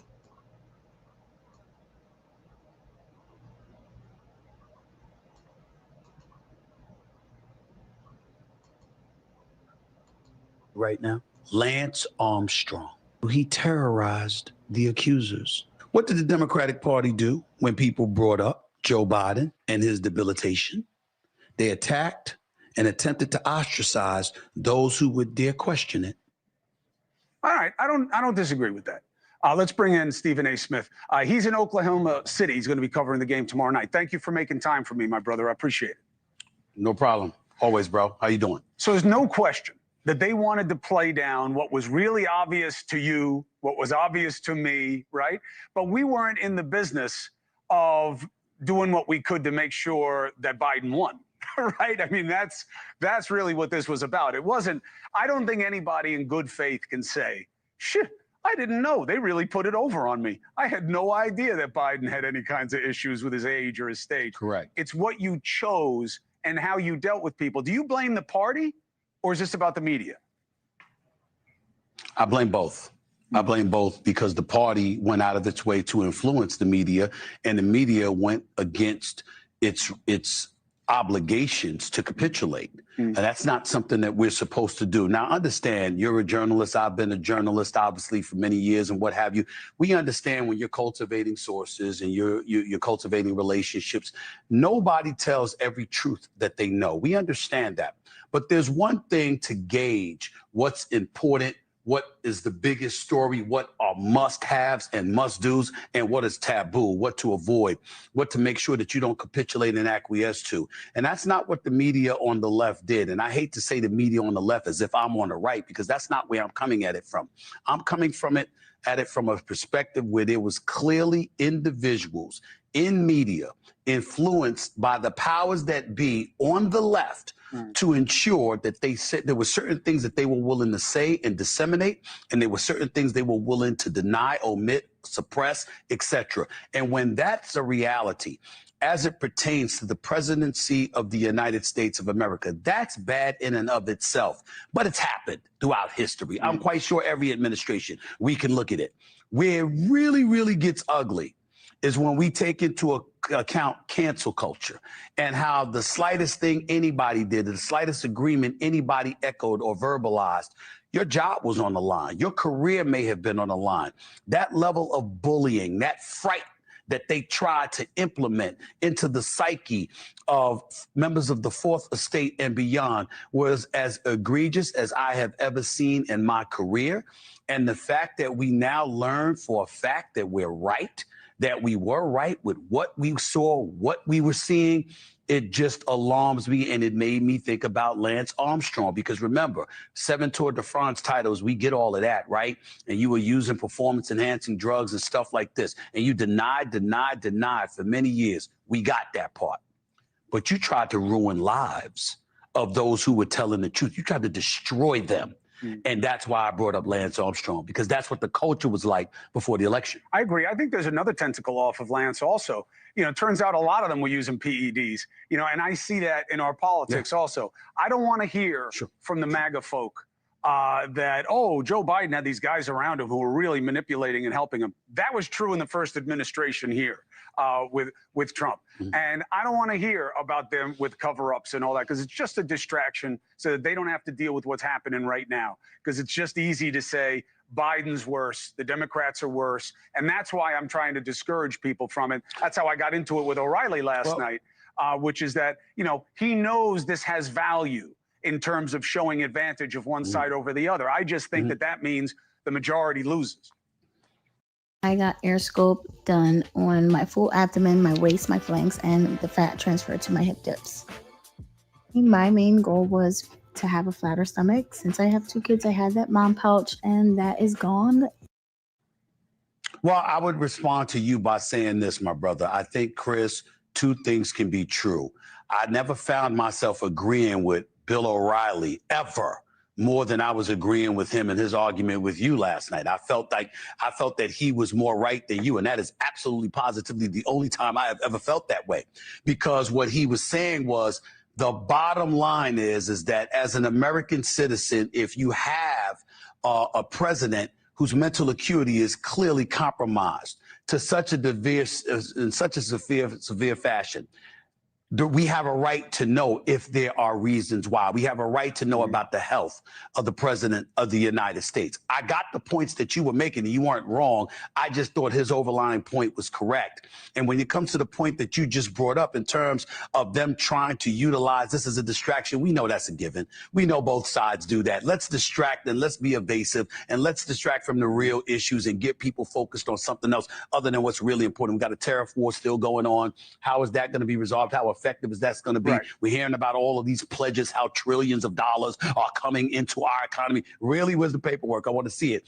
Right now, Lance Armstrong. He terrorized the accusers. What did the Democratic Party do when people brought up Joe Biden and his debilitation? They attacked and attempted to ostracize those who would dare question it. All right, I don't disagree with that. Let's bring in Stephen A. Smith. He's in Oklahoma City. He's going to be covering the game tomorrow night. Thank you for making time for me, my brother. I appreciate it. No problem. Always, bro. How you doing? So there's no question that they wanted to play down what was really obvious to you, what was obvious to me, right? But we weren't in the business of doing what we could to make sure that Biden won, right? I mean, that's really what this was about. It wasn't, I don't think anybody in good faith can say, shit, I didn't know. They really put it over on me. I had no idea that Biden had any kinds of issues with his age or his stage. Correct. It's what you chose and how you dealt with people. Do you blame the party? Or is this about the media? I blame both. I blame both because the party went out of its way to influence the media, and the media went against its obligations to capitulate. And that's not something that we're supposed to do. Now, understand, you're a journalist. I've been a journalist, obviously, for many years and what have you. We understand when you're cultivating sources and you're cultivating relationships, nobody tells every truth that they know. We understand that. But there's one thing to gauge what's important, what is the biggest story, what are must-haves and must-dos, and what is taboo, what to avoid, what to make sure that you don't capitulate and acquiesce to. And that's not what the media on the left did. And I hate to say the media on the left as if I'm on the right, because that's not where I'm coming at it from. I'm coming at it from a perspective where there was clearly individuals in media influenced by the powers that be on the left to ensure that they said there were certain things that they were willing to say and disseminate, and there were certain things they were willing to deny, omit, suppress, etc. And when that's a reality, as it pertains to the presidency of the United States of America, that's bad in and of itself. But it's happened throughout history. I'm quite sure every administration, we can look at it. Where it really, really gets ugly is when we take into account cancel culture and how the slightest thing anybody did, the slightest agreement anybody echoed or verbalized, your job was on the line. Your career may have been on the line. That level of bullying, that fright that they tried to implement into the psyche of members of the Fourth Estate and beyond was as egregious as I have ever seen in my career. And the fact that we now learn for a fact that we're right, that we were right with what we saw, what we were seeing, it just alarms me, and it made me think about Lance Armstrong. Because remember, 7 Tour de France titles, we get all of that, right? And you were using performance-enhancing drugs and stuff like this, and you denied for many years. We got that part. But you tried to ruin lives of those who were telling the truth. You tried to destroy them. And that's why I brought up Lance Armstrong, because that's what the culture was like before the election. I agree. I think there's another tentacle off of Lance also. You know, it turns out a lot of them were using PEDs, you know, and I see that in our politics also. I don't want to hear from the MAGA folk that, oh, Joe Biden had these guys around him who were really manipulating and helping him. That was true in the first administration here with Trump. And I don't want to hear about them with cover-ups and all that, because it's just a distraction so that they don't have to deal with what's happening right now. Because it's just easy to say Biden's worse, the Democrats are worse. And that's why I'm trying to discourage people from it. That's how I got into it with O'Reilly last night, which is that, you know, he knows this has value in terms of showing advantage of one side over the other. I just think that that means the majority loses. I got air scope done on my full abdomen, my waist, my flanks, and the fat transferred to my hip dips. My main goal was to have a flatter stomach. Since I have 2 kids, I had that mom pouch, and that is gone. Well, I would respond to you by saying this, my brother. I think, Chris, 2 things can be true. I never found myself agreeing with Bill O'Reilly ever more than I was agreeing with him in his argument with you last night. I felt that he was more right than you, and that is absolutely positively the only time I have ever felt that way. Because what he was saying was, the bottom line is that as an American citizen, if you have a president whose mental acuity is clearly compromised to such a severe fashion, we have a right to know if there are reasons why. We have a right to know about the health of the president of the United States. I got the points that you were making, and you weren't wrong. I just thought his overlying point was correct. And when it comes to the point that you just brought up in terms of them trying to utilize this as a distraction, we know that's a given. We know both sides do that. Let's distract and let's be evasive, and let's distract from the real issues and get people focused on something else other than what's really important. We've got a tariff war still going on. How is that going to be resolved? How effective is that going to be? We're hearing about all of these pledges, how trillions of dollars are coming into our economy. Really, where's the paperwork? I want to see it.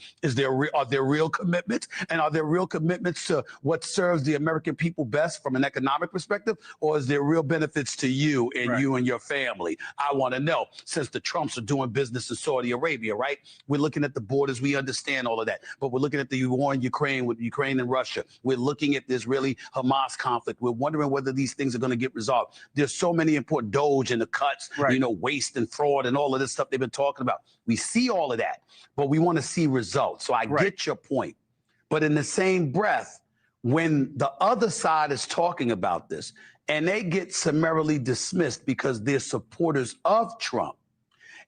Are there real commitments? And are there real commitments to what serves the American people best from an economic perspective? Or is there real benefits to you and you and your family? I want to know, since the Trumps are doing business in Saudi Arabia, right? We're looking at the borders. We understand all of that. But we're looking at the war in Ukraine with Ukraine and Russia. We're looking at the Israeli-Hamas conflict. We're wondering whether these things are going to get resolved. There's so many important Doge and the cuts, you know, waste and fraud and all of this stuff they've been talking about. We see all of that, but we want to see results. So I get your point. But in the same breath, when the other side is talking about this and they get summarily dismissed because they're supporters of Trump.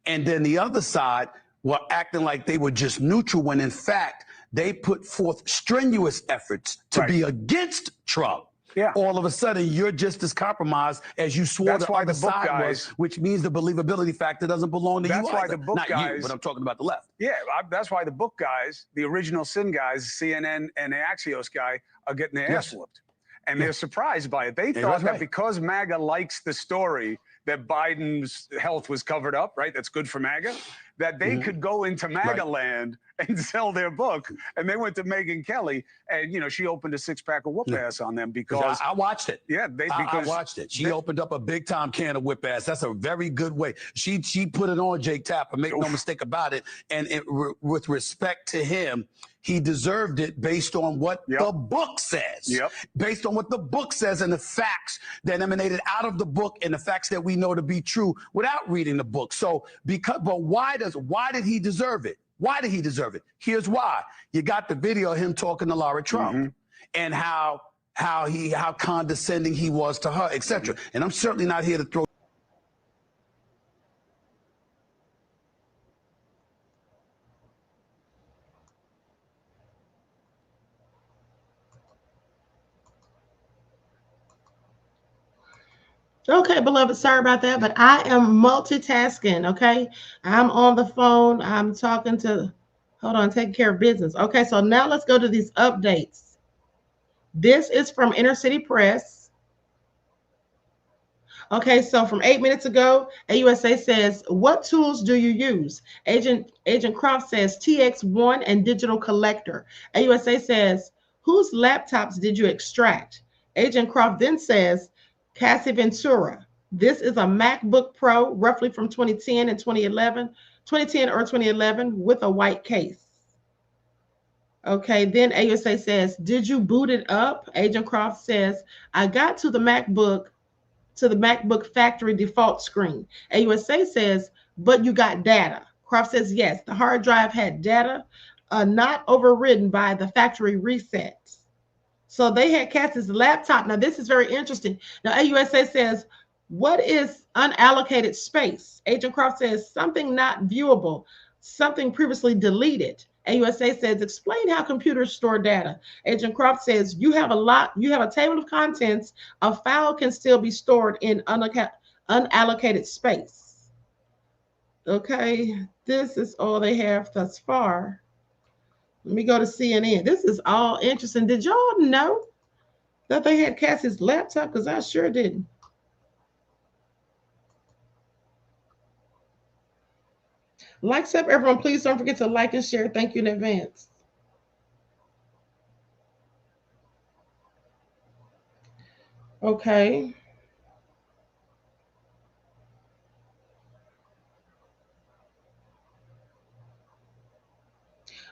And then the other side were acting like they were just neutral when in fact they put forth strenuous efforts to be against Trump. Yeah. All of a sudden, you're just as compromised as you swore That's the why other the book side guys- was, which means the believability factor doesn't belong to you. That's why either. the book Not guys, you, but I'm talking about the left. Yeah, that's why the book guys, the original sin guys, CNN and the Axios guy, are getting their ass whooped. And they're surprised by it. They thought that because MAGA likes the story that Biden's health was covered up, right? That's good for MAGA, that they could go into MAGA land and sell their book. And they went to Megyn Kelly, and you know she opened a 6-pack of whoop ass on them because I watched it. Yeah, I watched it. She opened up a big time can of whip ass. That's a very good way. She put it on Jake Tapper. Make no mistake about it. And with respect to him, he deserved it based on what the book says. Based on what the book says and the facts that emanated out of the book and the facts that we know to be true without reading the book. So but why did he deserve it? Why did he deserve it? Here's why. You got the video of him talking to Laura Trump and how condescending he was to her, etc. And I'm certainly not here to throw. Okay, beloved, sorry about that, but I am multitasking, okay? I'm on the phone. I'm talking to, hold on, taking care of business. Okay, so now let's go to these updates. This is from Inner City Press. Okay, so from 8 minutes ago, AUSA says, what tools do you use? Agent Croft says, TX1 and digital collector. AUSA says, whose laptops did you extract? Agent Croft then says, Cassie Ventura. This is a MacBook Pro, roughly from 2010 and 2011, 2010 or 2011, with a white case. Okay, then AUSA says, did you boot it up? Agent Croft says, I got to the MacBook factory default screen. AUSA says, but you got data. Croft says, yes, the hard drive had data, not overridden by the factory reset. So they had Cassie's laptop. Now, this is very interesting. Now, AUSA says, what is unallocated space? Agent Croft says, something not viewable, something previously deleted. AUSA says, explain how computers store data. Agent Croft says, you have a table of contents. A file can still be stored in unallocated space. Okay, this is all they have thus far. Let me go to CNN. This is all interesting. Did y'all know that they had Cassie's laptop? Because I sure didn't. Likes up, everyone. Please don't forget to like and share. Thank you in advance. Okay.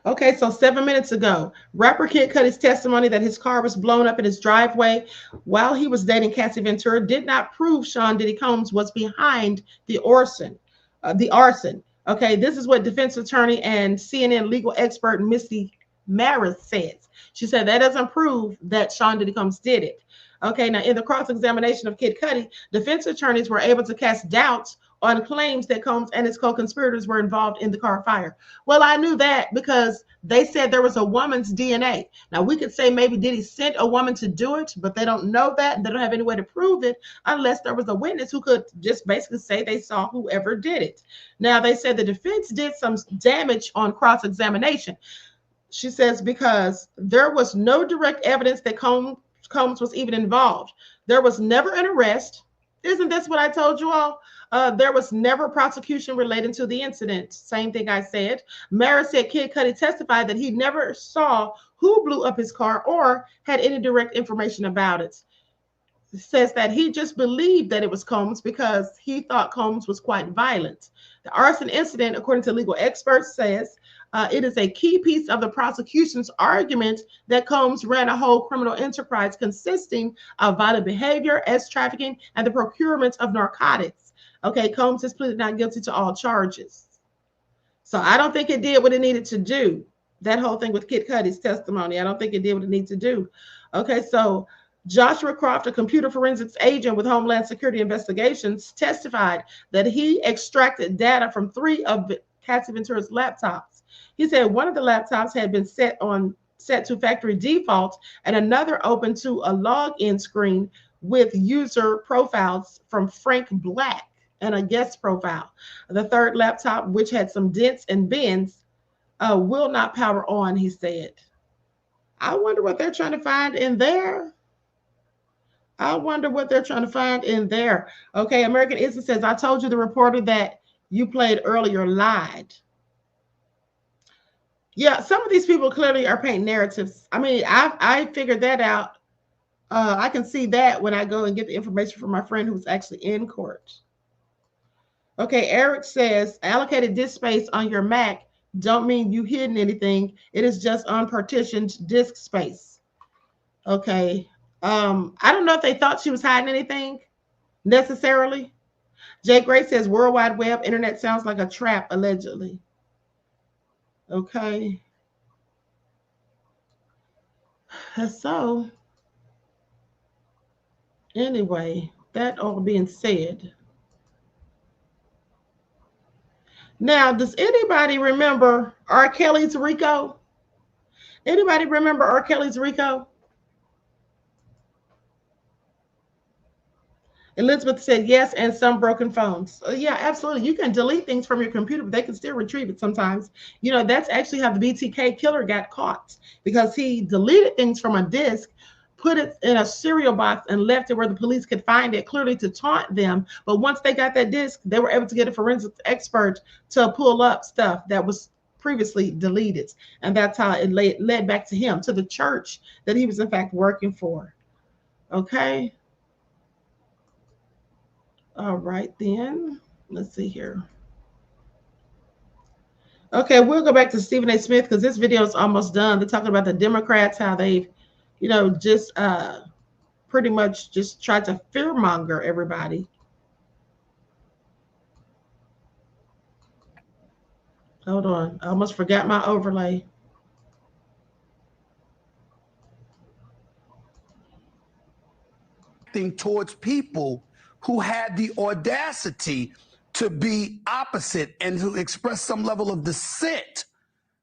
Okay, so 7 minutes ago, rapper Kid Cudi's testimony that his car was blown up in his driveway while he was dating Cassie Ventura did not prove Sean Diddy Combs was behind the arson. Okay, this is what defense attorney and CNN legal expert Misty Maris says. She said that doesn't prove that Sean Diddy Combs did it. Okay, now in the cross-examination of Kid Cudi, defense attorneys were able to cast doubts on claims that Combs and his co-conspirators were involved in the car fire. Well, I knew that because they said there was a woman's DNA. Now, we could say maybe Diddy sent a woman to do it, but they don't know that. They don't have any way to prove it unless there was a witness who could just basically say they saw whoever did it. Now, they said the defense did some damage on cross-examination. She says because there was no direct evidence that Combs was even involved. There was never an arrest. Isn't this what I told you all? There was never prosecution relating to the incident. Same thing I said. Maris said Kid Cudi testified that he never saw who blew up his car or had any direct information about it. Says that he just believed that it was Combs because he thought Combs was quite violent. The arson incident, according to legal experts, says it is a key piece of the prosecution's argument that Combs ran a whole criminal enterprise consisting of violent behavior, trafficking, and the procurement of narcotics. Okay, Combs has pleaded not guilty to all charges. So I don't think it did what it needed to do. That whole thing with Kid Cudi's testimony, I don't think it did what it needed to do. Okay, so Joshua Croft, a computer forensics agent with Homeland Security Investigations, testified that he extracted data from 3 of Cassie Ventura's laptops. He said one of the laptops had been set to factory default and another open to a login screen with user profiles from Frank Black and a guest profile. The third laptop, which had some dents and bends, will not power on, he said. I wonder what they're trying to find in there. Okay, American Instant says, I told you the reporter that you played earlier lied. Yeah, some of these people clearly are painting narratives. I mean, I figured that out. I can see that when I go and get the information from my friend who's actually in court. Okay, Eric says, allocated disk space on your Mac don't mean you hidden anything. It is just unpartitioned disk space. Okay. I don't know if they thought she was hiding anything necessarily. Jay Gray says World Wide Web internet sounds like a trap, allegedly. Okay. So, anyway, that all being said. Now, does anybody remember R. Kelly's RICO? Anybody remember R. Kelly's RICO? Elizabeth said yes, and some broken phones. Yeah, absolutely. You can delete things from your computer, but they can still retrieve it sometimes. You know, that's actually how the BTK killer got caught, because he deleted things from a disk, put it in a cereal box, and left it where the police could find it, clearly to taunt them. But once they got that disk, they were able to get a forensic expert to pull up stuff that was previously deleted. And that's how it led back to him, to the church that he was in fact working for. Okay. All right, then. Let's see here. Okay, we'll go back to Stephen A. Smith because this video is almost done. They're talking about the Democrats, how they've, you know, just pretty much just tried to fearmonger everybody. Hold on. I almost forgot my overlay. Towards people who had the audacity to be opposite and to express some level of dissent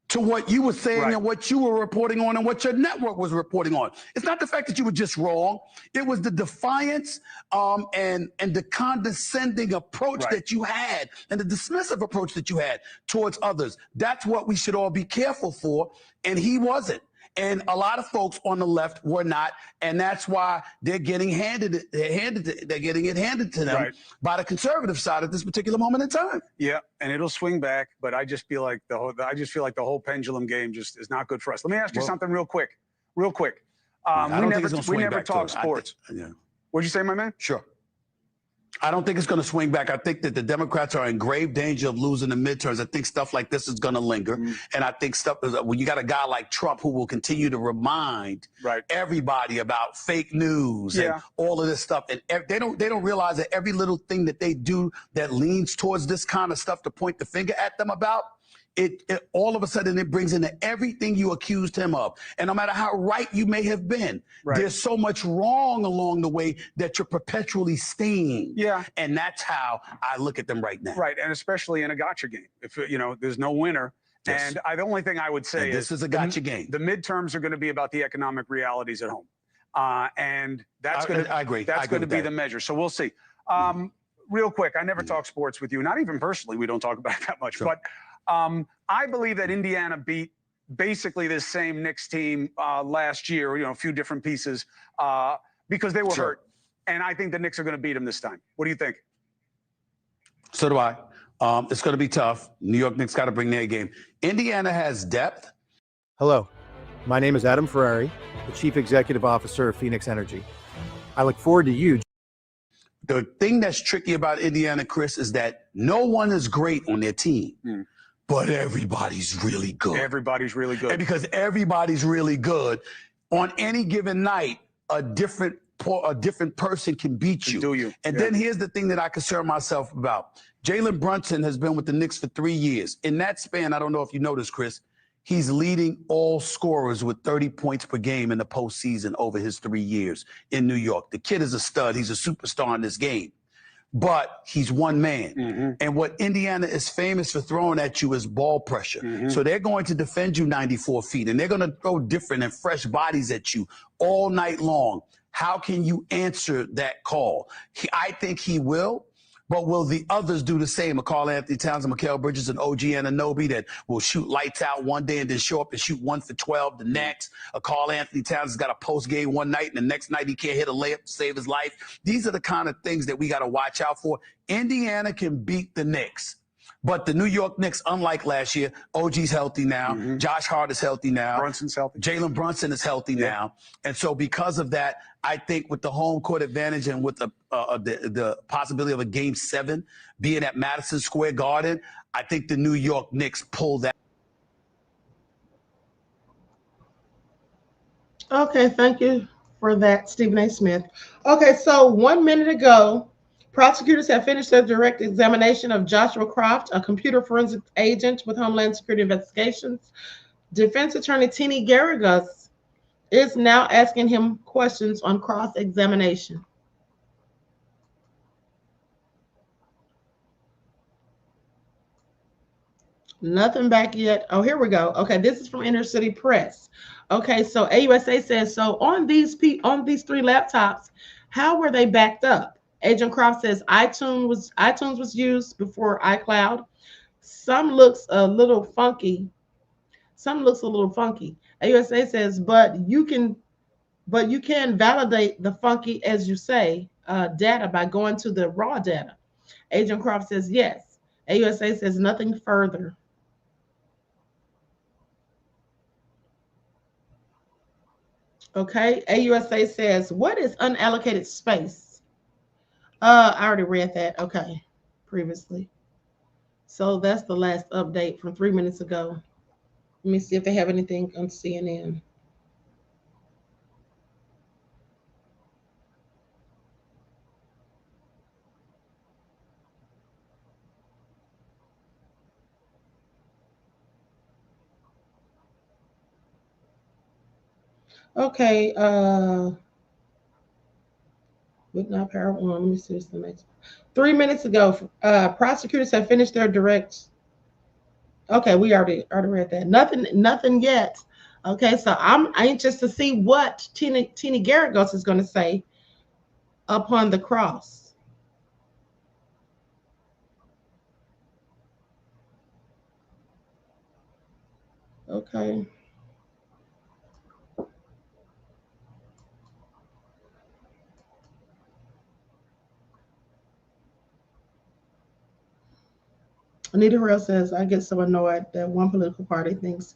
to what you were saying and what you were reporting on and what your network was reporting on. It's not the fact that you were just wrong. It was the defiance and the condescending approach that you had and the dismissive approach that you had towards others. That's what we should all be careful for, and he wasn't. And a lot of folks on the left were not, and that's why they're getting they're getting it handed to them by the conservative side at this particular moment in time. Yeah, and it'll swing back, but I just feel like the whole pendulum game just is not good for us. Let me ask you something real quick. We never talk sports. What'd you say, my man? Sure. I don't think it's going to swing back. I think that the Democrats are in grave danger of losing the midterms. I think stuff like this is going to linger. And I think when you got a guy like Trump who will continue to remind everybody about fake news and all of this stuff. And they don't realize that every little thing that they do that leans towards this kind of stuff to point the finger at them about, it all of a sudden it brings into everything you accused him of. And no matter how right you may have been, there's so much wrong along the way that you're perpetually stained. Yeah. And that's how I look at them right now. Right, and especially in a gotcha game. If you know, there's no winner. Yes. And the only thing I would say this is a gotcha game. The midterms are going to be about the economic realities at home. And that's going to I agree. That's going to be the measure. So we'll see. Real quick, I never talk sports with you. Not even personally, we don't talk about it that much. But I believe that Indiana beat basically this same Knicks team last year, you know, a few different pieces because they were hurt. And I think the Knicks are going to beat them this time. What do you think? So do I. It's going to be tough. New York Knicks got to bring their game. Indiana has depth. Hello, my name is Adam Ferrari, the Chief Executive Officer of Phoenix Energy. I look forward to you. The thing that's tricky about Indiana, Chris, is that no one is great on their team. But everybody's really good. Everybody's really good. And because everybody's really good, on any given night, a different person can beat you. And then here's the thing that I concern myself about. Jalen Brunson has been with the Knicks for 3 years. In that span, I don't know if you noticed, Chris, He's leading all scorers with 30 points per game in the postseason over his 3 years in New York. The kid is a stud. He's a superstar in this game. But he's one man. And what Indiana is famous for throwing at you is ball pressure. So they're going to defend you 94 feet, and they're going to throw different and fresh bodies at you all night long. How can you answer that call? I think he will. But will the others do the same? Karl Anthony Towns, Mikal Bridges, and OG Anunoby that will shoot lights out one day and then show up and shoot 1 for 12 the next? Karl Anthony Towns has got a post game one night and the next night he can't hit a layup to save his life. These are the kind of things that we got to watch out for. Indiana can beat the Knicks. But the New York Knicks, unlike last year, OG's healthy now. Josh Hart is healthy now. Brunson's healthy. Jalen Brunson is healthy now. And so because of that, I think with the home court advantage and with the possibility of a Game 7 being at Madison Square Garden, I think the New York Knicks pull that. Okay, thank you for that, Stephen A. Smith. Okay, so 1 minute ago, prosecutors have finished their direct examination of Joshua Croft, a computer forensic agent with Homeland Security Investigations. Defense attorney Tini Garrigus is now asking him questions on cross-examination. Nothing back yet. Oh, here we go. Okay, this is from Inner City Press. Okay, so AUSA says, so on these 3 laptops, how were they backed up? Agent Croft says iTunes was used before iCloud. Some looks a little funky. AUSA says, but you can validate the funky, as you say, data by going to the raw data. Agent Croft says yes. AUSA says nothing further. Okay, AUSA says, what is unallocated space? I already read that. Okay, previously. So that's the last update from 3 minutes ago. Let me see if they have anything on CNN. Okay, with not power one. Let me see what's the next. 3 minutes ago, prosecutors have finished their direct. Okay, we already read that. Nothing yet. Okay, so I'm anxious to see what Tini Garrigus is going to say upon the cross. Okay. Anita Harrell says, I get so annoyed that one political party thinks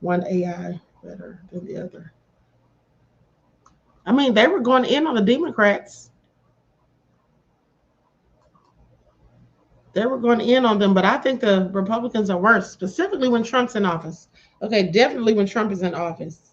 one AI better than the other. I mean, they were going in on the Democrats. They were going in on them, but I think the Republicans are worse, specifically when Trump's in office. Okay, definitely when Trump is in office.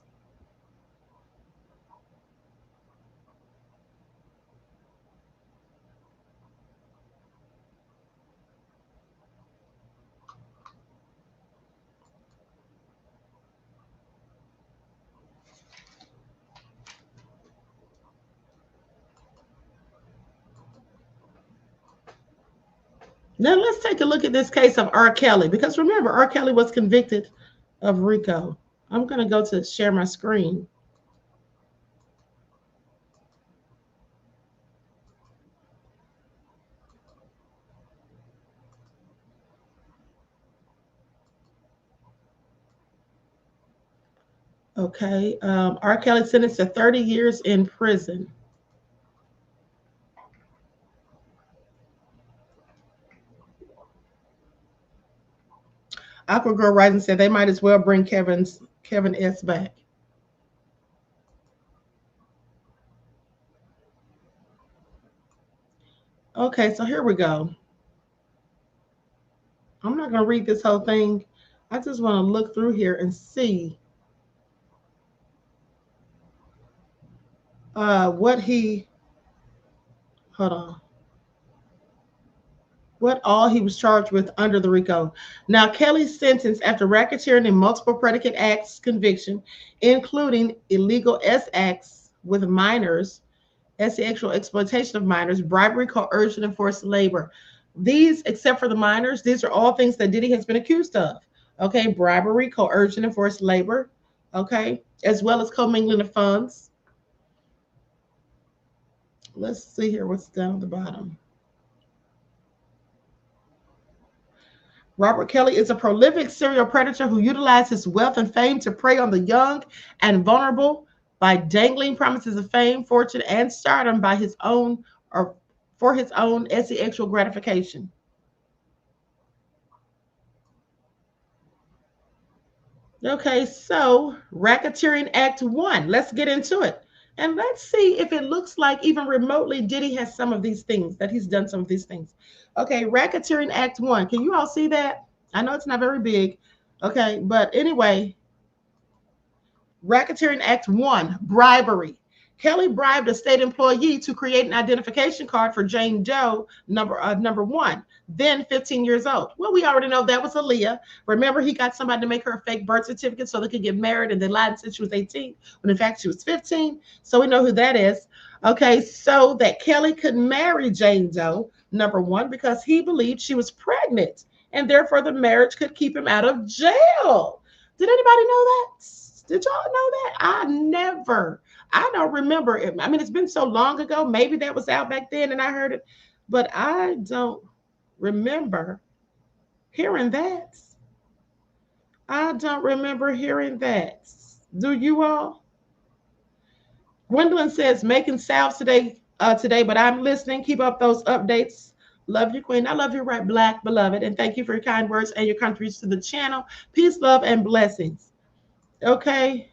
Now let's take a look at this case of R. Kelly, because remember, R. Kelly was convicted of RICO. I'm going to go to share my screen. Okay, R. Kelly sentenced to 30 years in prison. Aqua Girl Rising said they might as well bring Kevin S. back. Okay, so here we go. I'm not going to read this whole thing. I just want to look through here and see what what all he was charged with under the RICO. Now, Kelly's sentence after racketeering and multiple predicate acts conviction, including illegal S acts with minors, sexual exploitation of minors, bribery, coercion, and forced labor. These, except for the minors, these are all things that Diddy has been accused of. Okay, bribery, coercion, and forced labor. Okay, as well as commingling of funds. Let's see here what's down at the bottom. Robert Kelly is a prolific serial predator who utilized his wealth and fame to prey on the young and vulnerable by dangling promises of fame, fortune, and stardom by his own or for his own sexual gratification. Okay, so Racketeering Act 1. Let's get into it. And let's see if it looks like even remotely Diddy has some of these things, that he's done some of these things. Okay, Racketeering Act 1. Can you all see that? I know it's not very big. Okay, but anyway, Racketeering Act 1, bribery. Kelly bribed a state employee to create an identification card for Jane Doe, number 1, then 15 years old. Well, we already know that was Aaliyah. Remember, he got somebody to make her a fake birth certificate so they could get married, and then lied and said she was 18, when in fact she was 15. So we know who that is. Okay, so that Kelly could marry Jane Doe, number 1, because he believed she was pregnant, and therefore the marriage could keep him out of jail. Did anybody know that? Did y'all know that? I don't remember it. I mean, it's been so long ago. Maybe that was out back then and I heard it, but I don't remember hearing that. I don't remember hearing that. Do you all? Gwendolyn says, making salves today, but I'm listening. Keep up those updates. Love you, Queen. I love you, right, Black beloved. And thank you for your kind words and your contributions to the channel. Peace, love, and blessings. Okay.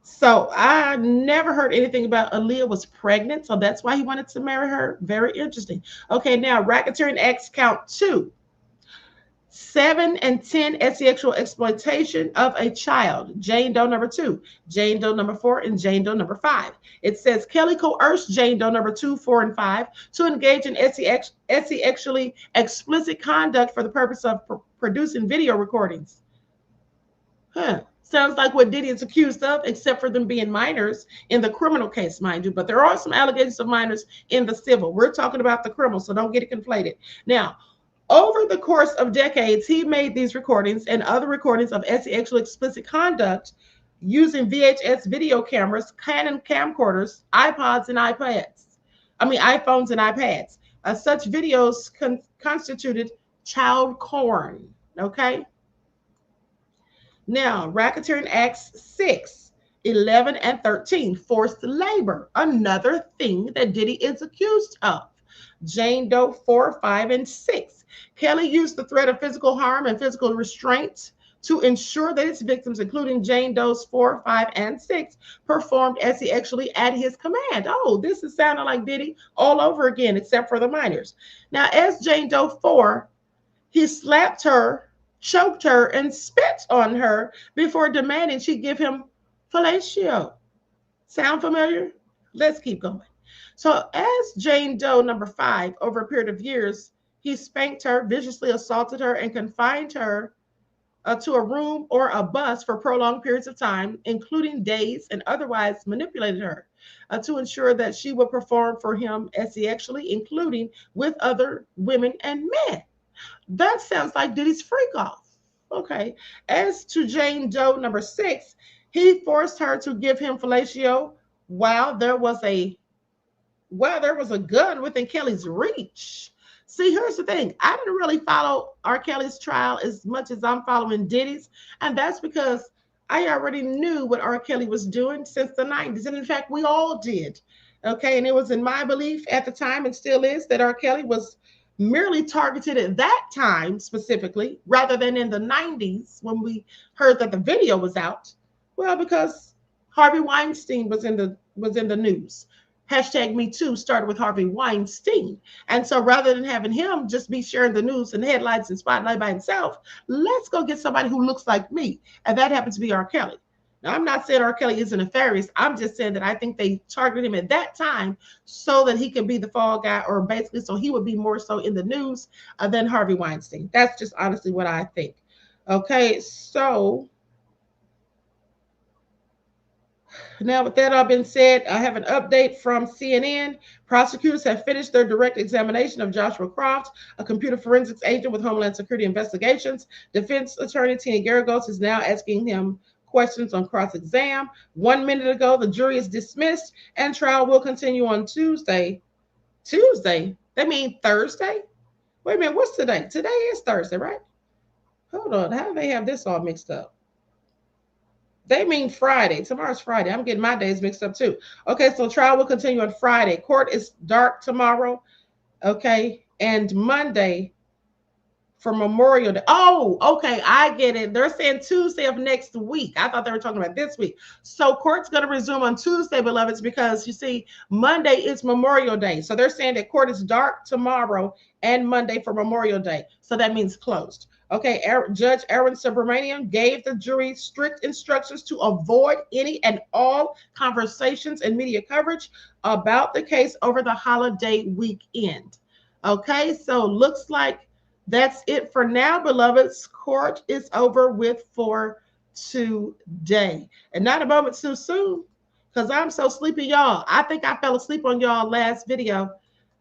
So I never heard anything about Aaliyah was pregnant. So that's why he wanted to marry her. Very interesting. Okay, now Racketeering Acts count 2. 7 and 10 sexual exploitation of a child. Jane Doe number 2, Jane Doe number 4, and Jane Doe number 5. It says Kelly coerced Jane Doe number 2, 4, and 5 to engage in sexually explicit conduct for the purpose of producing video recordings. Sounds like what Diddy is accused of, except for them being minors in the criminal case, mind you. But there are some allegations of minors in the civil. We're talking about the criminal, so don't get it conflated. Now, over the course of decades, he made these recordings and other recordings of sexually explicit conduct using VHS video cameras, Canon camcorders, iPods, and iPads. iPhones and iPads. Such videos constituted child porn. Okay. Now, Racketeering Acts 6, 11, and 13, forced labor, another thing that Diddy is accused of. Jane Doe 4, 5, and 6. Kelly used the threat of physical harm and physical restraint to ensure that its victims, including Jane Doe's 4, 5, and 6, performed sexually at his command. Oh, this is sounding like Diddy all over again, except for the minors. Now, as Jane Doe 4, he slapped her, choked her, and spit on her before demanding she give him fellatio. Sound familiar? Let's keep going. So as Jane Doe number 5, over a period of years, he spanked her, viciously assaulted her, and confined her to a room or a bus for prolonged periods of time, including days, and otherwise manipulated her to ensure that she would perform for him sexually, including with other women and men. That sounds like Diddy's freak off. Okay. As to Jane Doe number 6, he forced her to give him fellatio while there was a gun within Kelly's reach. See, here's the thing. I didn't really follow R. Kelly's trial as much as I'm following Diddy's, and that's because I already knew what R. Kelly was doing since the 90s, and in fact, we all did. Okay, and it was in my belief at the time, and still is, that R. Kelly was merely targeted at that time specifically, rather than in the 90s when we heard that the video was out. Well, because Harvey Weinstein was in the news. #MeToo started with Harvey Weinstein. And so rather than having him just be sharing the news and headlines and spotlight by himself, let's go get somebody who looks like me. And that happens to be R. Kelly. Now, I'm not saying R. Kelly isn't nefarious. I'm just saying that I think they targeted him at that time so that he could be the fall guy, or basically so he would be more so in the news than Harvey Weinstein. That's just honestly what I think. Okay, so now with that all been said, I have an update from CNN. Prosecutors have finished their direct examination of Joshua Croft, a computer forensics agent with Homeland Security Investigations. Defense attorney Tina Garagos is now asking him questions on cross-exam. 1 minute ago, the jury is dismissed and trial will continue on Tuesday. Tuesday? They mean Thursday? Wait a minute, what's today? Today is Thursday, right? Hold on, how do they have this all mixed up? They mean Friday. Tomorrow's Friday. I'm getting my days mixed up too. Okay, so trial will continue on Friday. Court is dark tomorrow. Okay, and Monday for Memorial Day. Oh, okay, I get it. They're saying Tuesday of next week. I thought they were talking about this week. So court's going to resume on Tuesday, beloveds, because you see, Monday is Memorial Day. So they're saying that court is dark tomorrow and Monday for Memorial Day. So that means closed. Okay, Judge Aaron Subramanian gave the jury strict instructions to avoid any and all conversations and media coverage about the case over the holiday weekend. Okay, so looks like that's it for now, beloveds. Court is over with for today. And not a moment too soon, because I'm so sleepy, y'all. I think I fell asleep on y'all last video.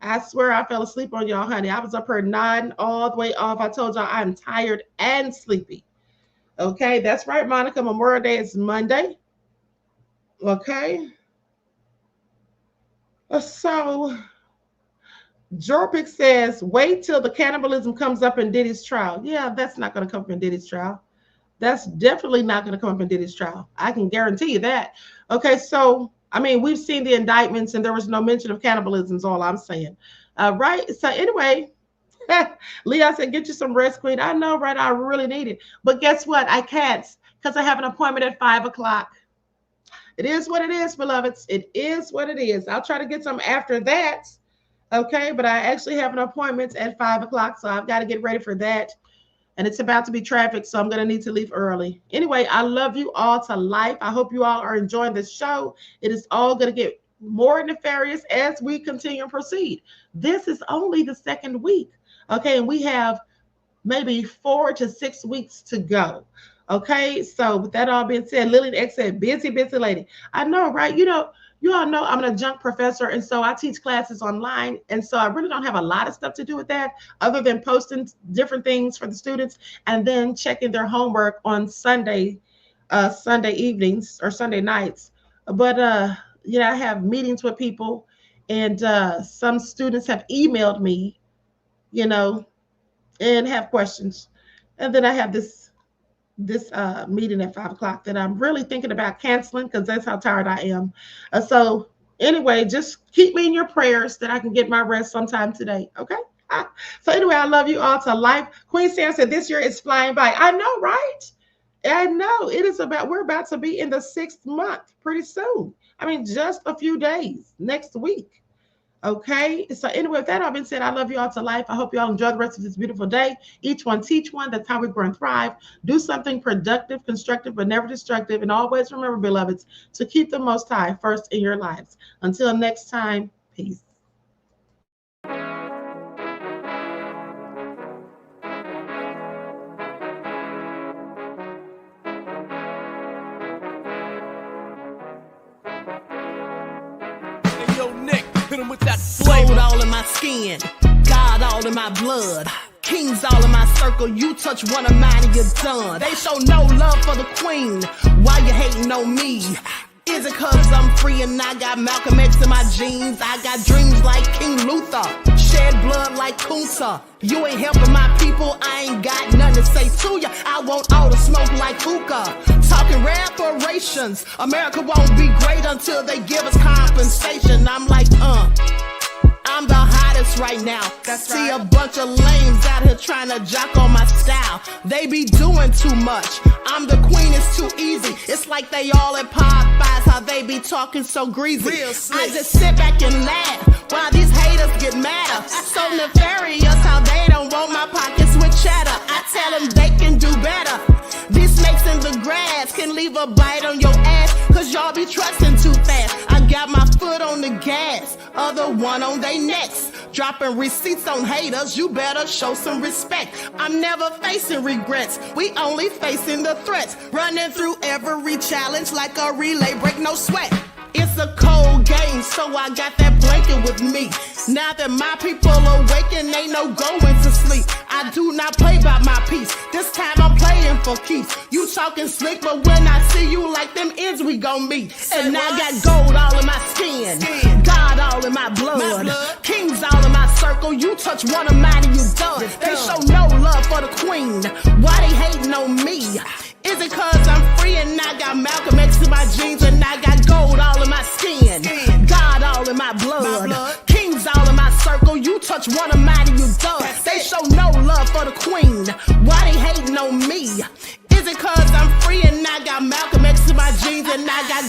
I swear I fell asleep on y'all, honey. I was up here nodding all the way off. I told y'all I'm tired and sleepy. Okay, that's right, Monica. Memorial Day is Monday. Okay. So Jorpik says, wait till the cannibalism comes up in Diddy's trial. Yeah, that's not going to come up in Diddy's trial. That's definitely not going to come up in Diddy's trial. I can guarantee you that. Okay, so, I mean, we've seen the indictments and there was no mention of cannibalism is all I'm saying. Right? So anyway, Leah said, get you some rest, Queen. I know, right? I really need it. But guess what? I can't because I have an appointment at 5 o'clock. It is what it is, beloveds. It is what it is. I'll try to get some after that. Okay, but I actually have an appointment at 5 o'clock, so I've got to get ready for that. And it's about to be traffic, so I'm going to need to leave early. Anyway, I love you all to life. I hope you all are enjoying this show. It is all going to get more nefarious as we continue and proceed. This is only the second week, okay? And we have maybe 4 to 6 weeks to go, okay? So with that all being said, Lillian X said, busy lady. I know, right? You all know I'm an adjunct professor, and so I teach classes online, and so I really don't have a lot of stuff to do with that other than posting different things for the students and then checking their homework on Sunday evenings or Sunday nights. But I have meetings with people, and some students have emailed me, and have questions. And then I have this meeting at 5 o'clock that I'm really thinking about canceling because that's how tired I am. So anyway, just keep me in your prayers that I can get my rest sometime today. Okay. So anyway, I love you all to life. Queen Sam said this year is flying by. I know, right? I know we're about to be in the 6th month pretty soon. I mean, just a few days next week. Okay, so anyway, with that all been said, I love you all to life. I hope you all enjoy the rest of this beautiful day. Each one teach one. That's how we grow and thrive. Do something productive, constructive, but never destructive. And always remember, beloveds, to keep the Most High first in your lives. Until next time, peace. Gold all in my skin, God all in my blood, kings all in my circle. You touch one of mine and you're done. They show no love for the queen. Why you hating on me? Is it cause I'm free and I got Malcolm X in my jeans? I got dreams like King Luther, shed blood like Kunsa. You ain't helping my people, I ain't got nothing to say to ya. I want all the smoke like hookah. Talking reparations, America won't be great until they give us compensation. I'm like, I'm the hottest right now. That's See right. A bunch of lames out here trying to jock on my style. They be doing too much. I'm the queen, it's too easy. It's like they all at Popeyes, how they be talking so greasy. I just sit back and laugh while these haters get madder. So nefarious how they don't want my pockets with cheddar. I tell them they can do better. This makes snakes in the grass can leave a bite on your ass, cause y'all be trusting too fast. I got my foot on the gas, other one on they necks. Dropping receipts on haters, you better show some respect. I'm never facing regrets, we only facing the threats. Running through every challenge like a relay, break no sweat. It's a cold game, so I got that blanket with me. Now that my people awaken, ain't no going to sleep. I do not play by my piece, this time I'm playing for keeps. You talking slick, but when I see you like them ends, we gon' meet. And I got gold all in my skin, God all in my blood, kings all in my circle. You touch one of mine and you done. They show no love for the queen, why they hating on me? Is it cause I'm free and I got Malcolm X in my jeans and I got gold all in my skin, God all in my blood, kings all in my circle. You touch one of mine and you done. They show no love for the queen, why they hating on me? Is it cause I'm free and I got Malcolm X in my jeans and I got